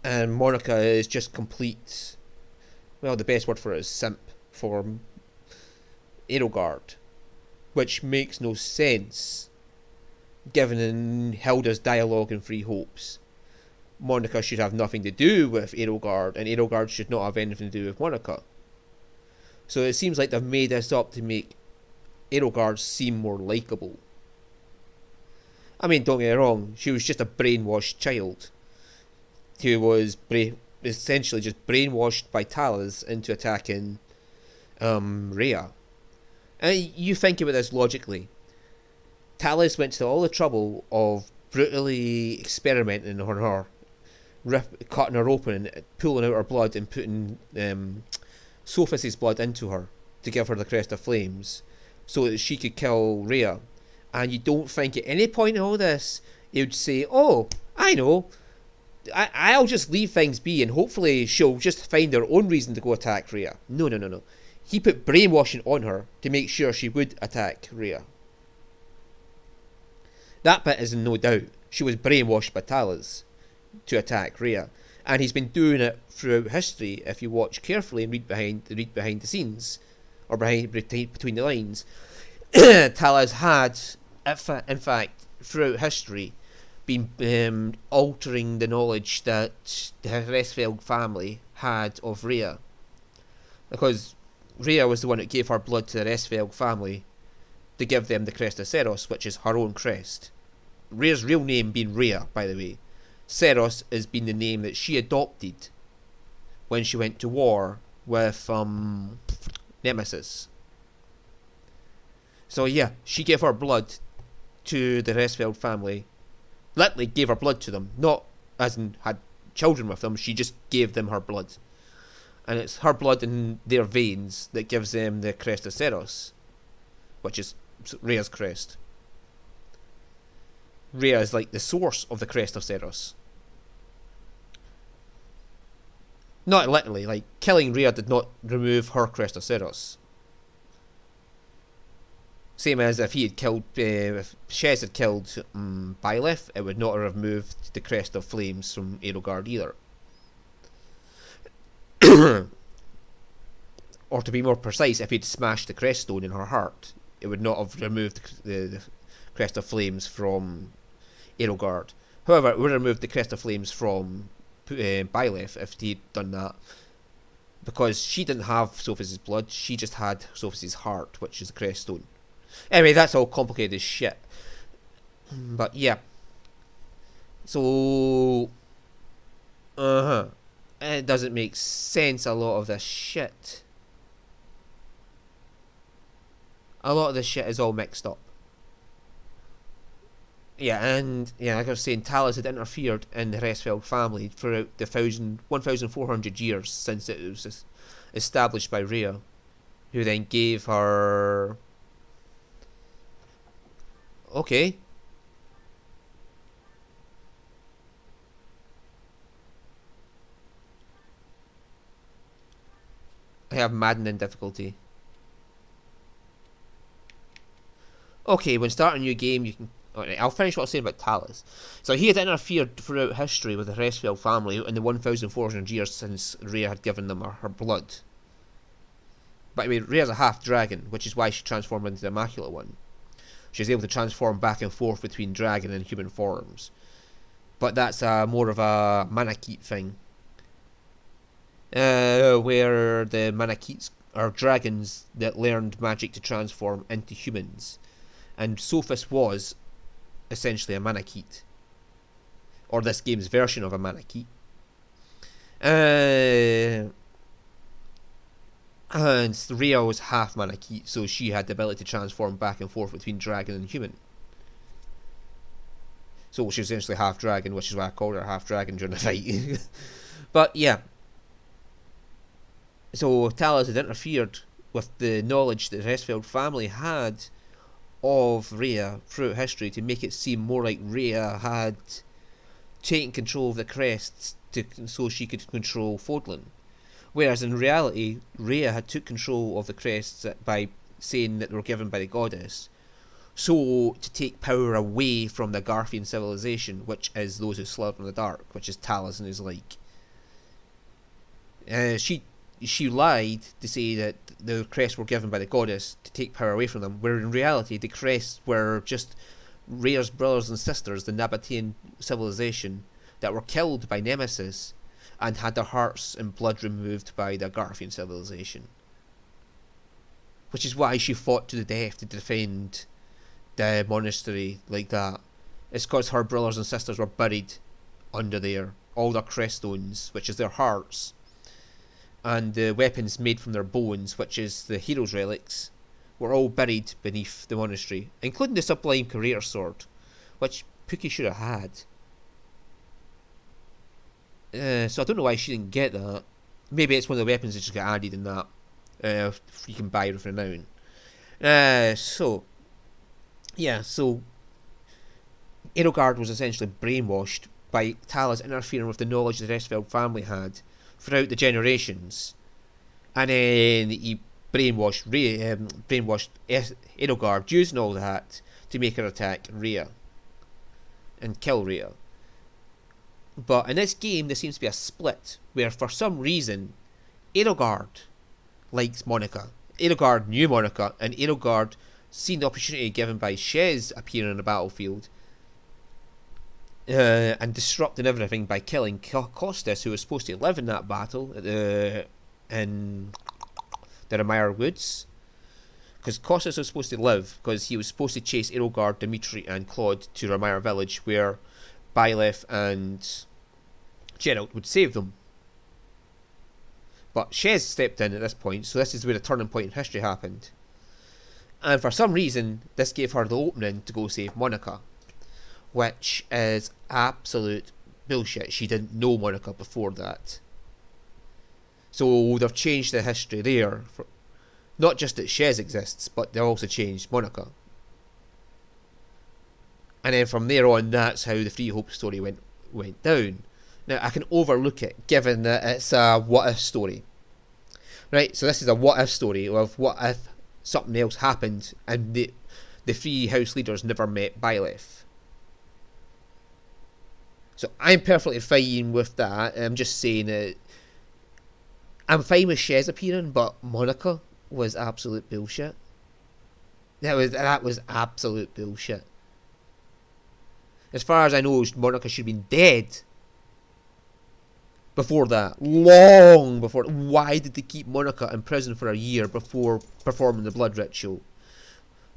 And Monica is just complete... Well, the best word for it is simp for Edelgard. Which makes no sense, given in Hilda's dialogue in Free Hopes. Monica should have nothing to do with Edelgard, and Edelgard should not have anything to do with Monica. So it seems like they've made this up to make Edelgard seem more likeable. I mean, don't get me wrong, she was just a brainwashed child who was essentially just brainwashed by Talos into attacking Rhea. And you think about this logically. Talos went to all the trouble of brutally experimenting on her, cutting her open, pulling out her blood and putting Sophis' blood into her to give her the Crest of Flames so that she could kill Rhea. And you don't think at any point in all this he would say, oh, I know, I'll just leave things be and hopefully she'll just find her own reason to go attack Rhea. No. He put brainwashing on her to make sure she would attack Rhea. That bit is in no doubt. She was brainwashed by Talos to attack Rhea. And he's been doing it throughout history if you watch carefully and read behind the scenes, or between the lines. Talos had, in fact, throughout history, been altering the knowledge that the Resfeld family had of Rhea. Because Rhea was the one that gave her blood to the Resfeld family to give them the Crest of Seros, which is her own crest. Rhea's real name being Rhea, by the way. Seros has been the name that she adopted when she went to war with Nemesis. So yeah, she gave her blood to the Resfeld family. Literally gave her blood to them, not as in had children with them, she just gave them her blood. And it's her blood in their veins that gives them the Crest of Seros, which is Rhea's crest. Rhea is like the source of the Crest of Seros. Not literally, like killing Rhea did not remove her Crest of Seros. Same as if he had killed, if Shez had killed Byleth, it would not have removed the Crest of Flames from Edelgard either. Or to be more precise, if he'd smashed the Crest Stone in her heart, it would not have removed the Crest of Flames from Edelgard. However, it would have removed the Crest of Flames from Byleth if he'd done that. Because she didn't have Sophis' blood, she just had Sophis' heart, which is the Crest Stone. Anyway, that's all complicated as shit. But yeah. So... It doesn't make sense, a lot of this shit. A lot of this shit is all mixed up. Yeah, and yeah, like I was saying, Talos had interfered in the Resfeld family throughout the 1,400 years since it was established by Rhea, who then gave her... Okay. I have maddening difficulty. Okay, when starting a new game, you can... Alright, I'll finish what I was saying about Talos. So he had interfered throughout history with the Resfeld family in the 1,400 years since Rhea had given them her blood. By the way, Rhea's a half-dragon, which is why she transformed into the Immaculate One. She was able to transform back and forth between dragon and human forms. But that's more of a Manakete thing. Where the Manaketes are dragons that learned magic to transform into humans. And Sophis was essentially a Manakete. Or this game's version of a Manakete. And Rhea was half Manakete, so she had the ability to transform back and forth between dragon and human. So she was essentially half dragon, which is why I called her half dragon during the fight. But yeah. So Talos had interfered with the knowledge that the Resfeld family had of Rhea throughout history to make it seem more like Rhea had taken control of the crests so she could control Fodlan. Whereas in reality, Rhea had took control of the crests by saying that they were given by the goddess, so to take power away from the Garfian civilization, which is those who slaughter in the dark, which is Talos and his like. She lied to say that the crests were given by the goddess to take power away from them, where in reality the crests were just Rhea's brothers and sisters, the Nabatean civilization, that were killed by Nemesis and had their hearts and blood removed by the Garfian civilization. Which is why she fought to the death to defend the monastery like that. It's because her brothers and sisters were buried under there. All their crest stones, which is their hearts, and the weapons made from their bones, which is the hero's relics, were all buried beneath the monastery, including the sublime creator sword, which Pookie should have had. So I don't know why she didn't get that. Maybe it's one of the weapons that just got added in that. You can buy it for now. So Edelgard was essentially brainwashed by Talis interfering with the knowledge the Restfeld family had throughout the generations, and then he brainwashed Edelgard, using all that to make her attack Rhea and kill Rhea. But in this game there seems to be a split where for some reason Edelgard likes Monica. Edelgard knew Monica, and Edelgard, seen the opportunity given by Shez appearing on the battlefield and disrupting everything by killing Costas, who was supposed to live in that battle in the Ramire Woods. Because Costas was supposed to live, because he was supposed to chase Edelgard, Dimitri and Claude to Ramire village, where Byleth and Geralt would save them. But Shez stepped in at this point, so this is where the turning point in history happened. And for some reason, this gave her the opening to go save Monica, which is absolute bullshit. She didn't know Monica before that. So they've changed the history there. Not just that Shez exists, but they've also changed Monica. And then from there on, that's how the Free Hope story went down. Now, I can overlook it, given that it's a what-if story. Right, so this is a what-if story of what if something else happened and the three house leaders never met Byleth. So I'm perfectly fine with that. I'm just saying that I'm fine with Shez appearing, but Monica was absolute bullshit. That was absolute bullshit. As far as I know, Monica should have been dead before that. Long before. Why did they keep Monica in prison for a year before performing the blood ritual?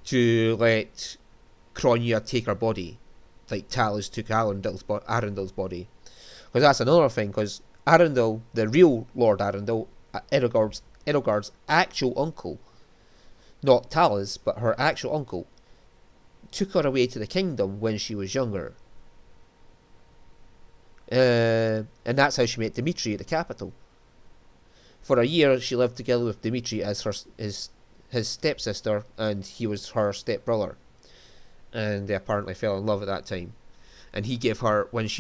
To let Cronje take her body, like Talis took Arundel's body. Because that's another thing, because Arundel, the real Lord Arundel, Edelgard's actual uncle, not Talis, but her actual uncle, took her away to the kingdom when she was younger. And that's how she met Dimitri at the capital. For a year she lived together with Dimitri as his stepsister, and he was her stepbrother. And they apparently fell in love at that time. And he gave her, and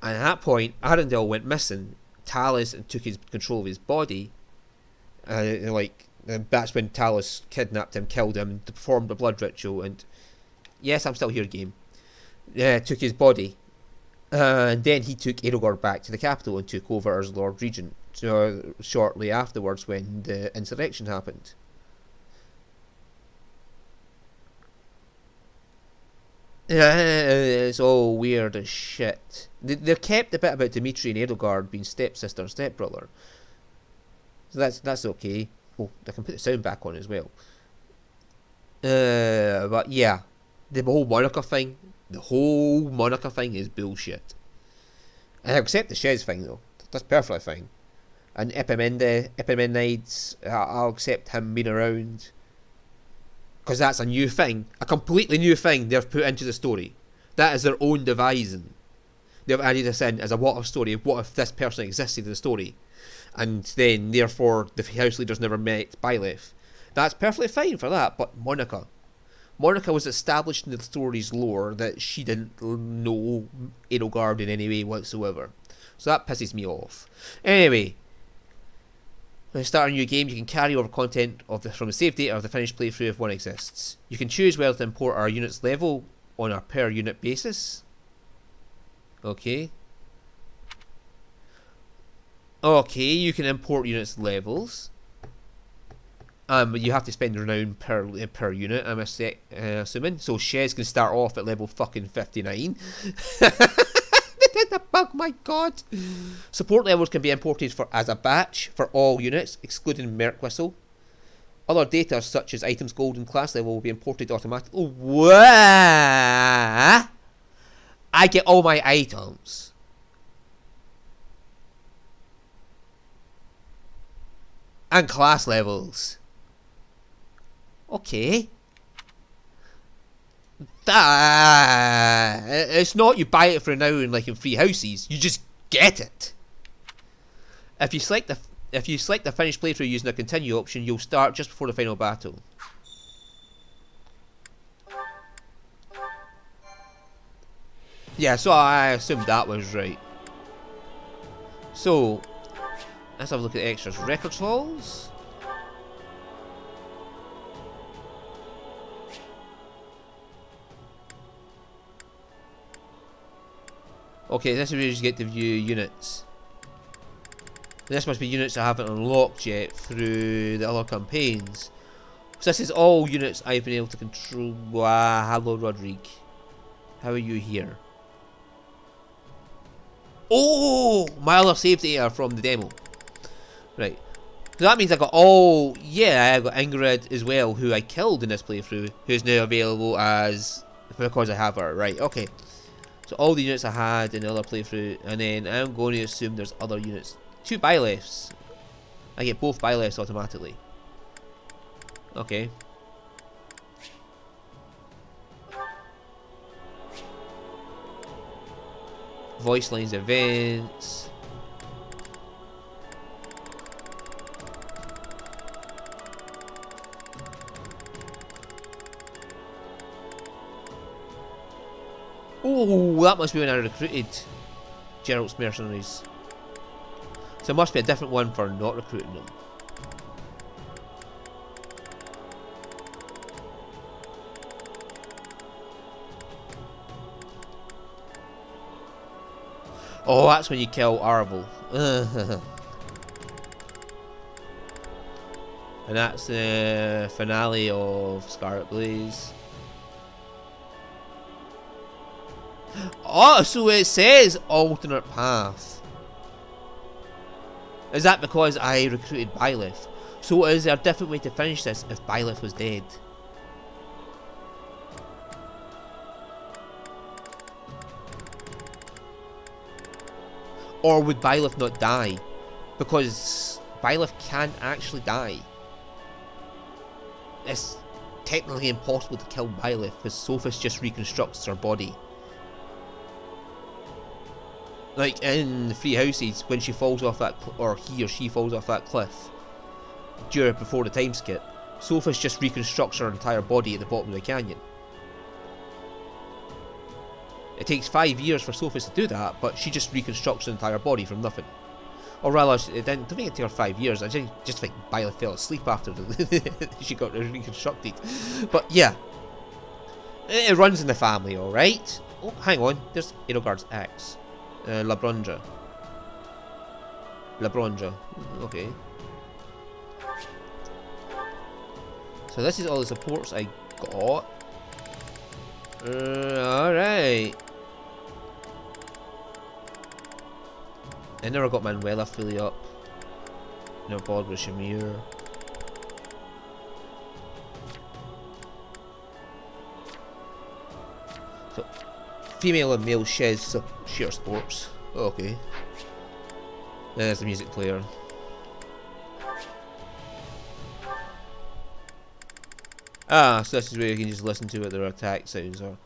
at that point, Arundel went missing. Talis took control of his body. And that's when Talis kidnapped him, killed him, performed the blood ritual, and yes, I'm still here, game. Took his body. And then he took Edelgard back to the capital and took over as Lord Regent shortly afterwards when the insurrection happened. It's all weird as shit. They kept the bit about Dimitri and Edelgard being stepsister and stepbrother. So that's okay. Oh, I can put the sound back on as well. But yeah, the whole Monica thing is bullshit. I accept the Shez thing though. That's perfectly fine. And Epimenides, I'll accept him being around, because that's a new thing, a completely new thing they've put into the story. That is their own devising. They've added this in as a what if story. What if this person existed in the story? And then, therefore, the house leaders never met Byleth. That's perfectly fine for that, but Monica was established in the story's lore that she didn't know Edelgard in any way whatsoever. So that pisses me off. Anyway, when you start a new game, you can carry over content from the save data of the finished playthrough if one exists. You can choose whether to import our unit's level on a per unit basis. Okay, you can import units' levels. But you have to spend renown per unit, I'm assuming. So Shez can start off at level fucking 59. They did the bug, my god. Support levels can be imported as a batch for all units, excluding Merc Whistle. Other data such as items, gold, and class level will be imported automatically. What? I get all my items. And class levels. Okay. It's not you buy it for now and like in free houses. You just get it. If you select the finished playthrough using the continue option, you'll start just before the final battle. Yeah, so I assumed that was right. So let's have a look at the extras. Records halls. Okay, this is where you get to view units. This must be units I haven't unlocked yet through the other campaigns. So this is all units I've been able to control. Wow, hello Rodrigue. How are you here? Oh, my other save data from the demo. Right. So that means I got all... Yeah, I got Ingrid as well, who I killed in this playthrough, who's now available as... because I have her. Right, okay. So all the units I had in the other playthrough, and then I'm going to assume there's other units. 2 byleths. I get both byleths automatically. Okay. Voice lines events. Oh, that must be when I recruited Geralt's mercenaries. So there must be a different one for not recruiting them. Oh, that's when you kill Arvel. And that's the finale of Scarlet Blaze. Oh, so it says alternate path. Is that because I recruited Byleth? So is there a different way to finish this if Byleth was dead? Or would Byleth not die? Because Byleth can't actually die. It's technically impossible to kill Byleth because Sophis just reconstructs her body. Like in the Three Houses, when she falls off that, or he or she falls off that cliff, before the time skip, Sophis just reconstructs her entire body at the bottom of the canyon. It takes 5 years for Sophis to do that, but she just reconstructs the entire body from nothing. Or rather, it didn't. I don't think it took her 5 years. I just think Byleth fell asleep after she got reconstructed. But yeah, it runs in the family, all right. Oh, hang on. There's Edelgard's ex. Labronja. Okay. So this is all the supports I got. Alright. I never got Manuela fully up. No bothered with Shamir. So, female and male sheds share sports. Okay. There's the music player. Ah, so this is where you can just listen to what their attack sounds are.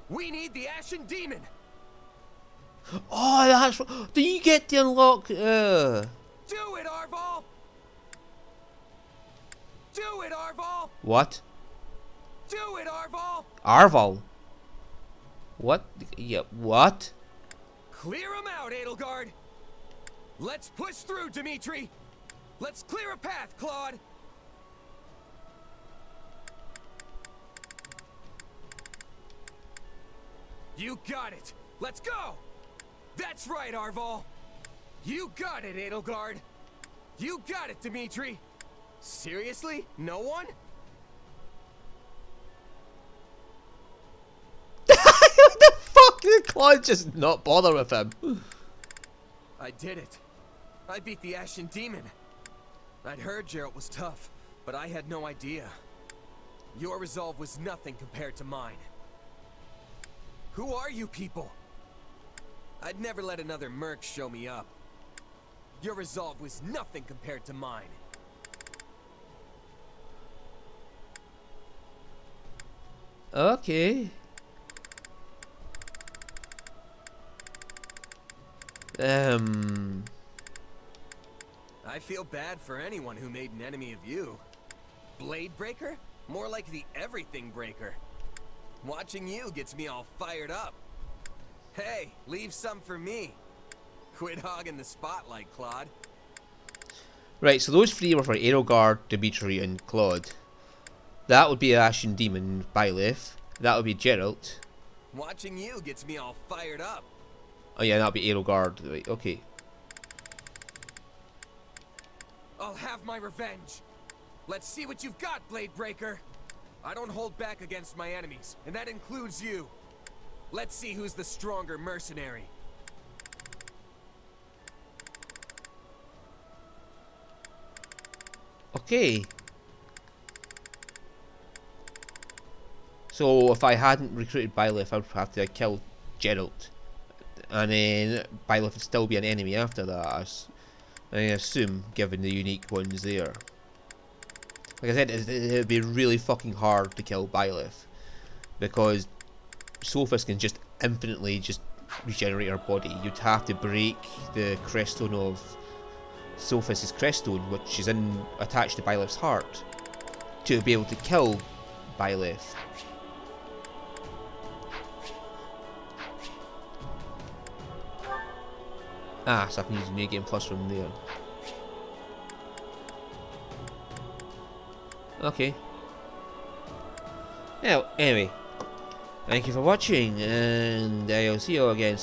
We need the Ashen Demon. Oh, that's. Do you get to unlock? Do it, Arval. Do it, Arval. What? Do it, Arval. Arval. What? Yeah. What? Clear him out, Edelgard. Let's push through, Dimitri. Let's clear a path, Claude. You got it. Let's go. That's right, Arval. You got it, Edelgard. You got it, Dimitri. Seriously? No one? Why just not bother with him? I did it. I beat the Ashen Demon. I'd heard Geralt was tough, but I had no idea. Your resolve was nothing compared to mine. Who are you people? I'd never let another merc show me up. Your resolve was nothing compared to mine. Okay. I feel bad for anyone who made an enemy of you. Blade Breaker? More like the Everything Breaker. Watching you gets me all fired up. Hey, leave some for me. Quit hogging the spotlight, Claude. Right, so those three were for Edelgard, Dimitri, and Claude. That would be Ashen Demon, Byleth. That would be Geralt. Watching you gets me all fired up. Oh yeah, that would be Edelgard. Right, okay. I'll have my revenge. Let's see what you've got, Blade Breaker. I don't hold back against my enemies, and that includes you. Let's see who's the stronger mercenary. Okay. So if I hadn't recruited Byleth, I would have to kill Geralt. And then Byleth would still be an enemy after that, I assume, given the unique ones there. Like I said, it would be really fucking hard to kill Byleth, because Sophis can just infinitely just regenerate her body. You'd have to break the creststone of Sophis' creststone, which is attached to Byleth's heart, to be able to kill Byleth. Ah, so I can use New Game Plus from there. Okay. Now, anyway, thank you for watching, and I'll see you all again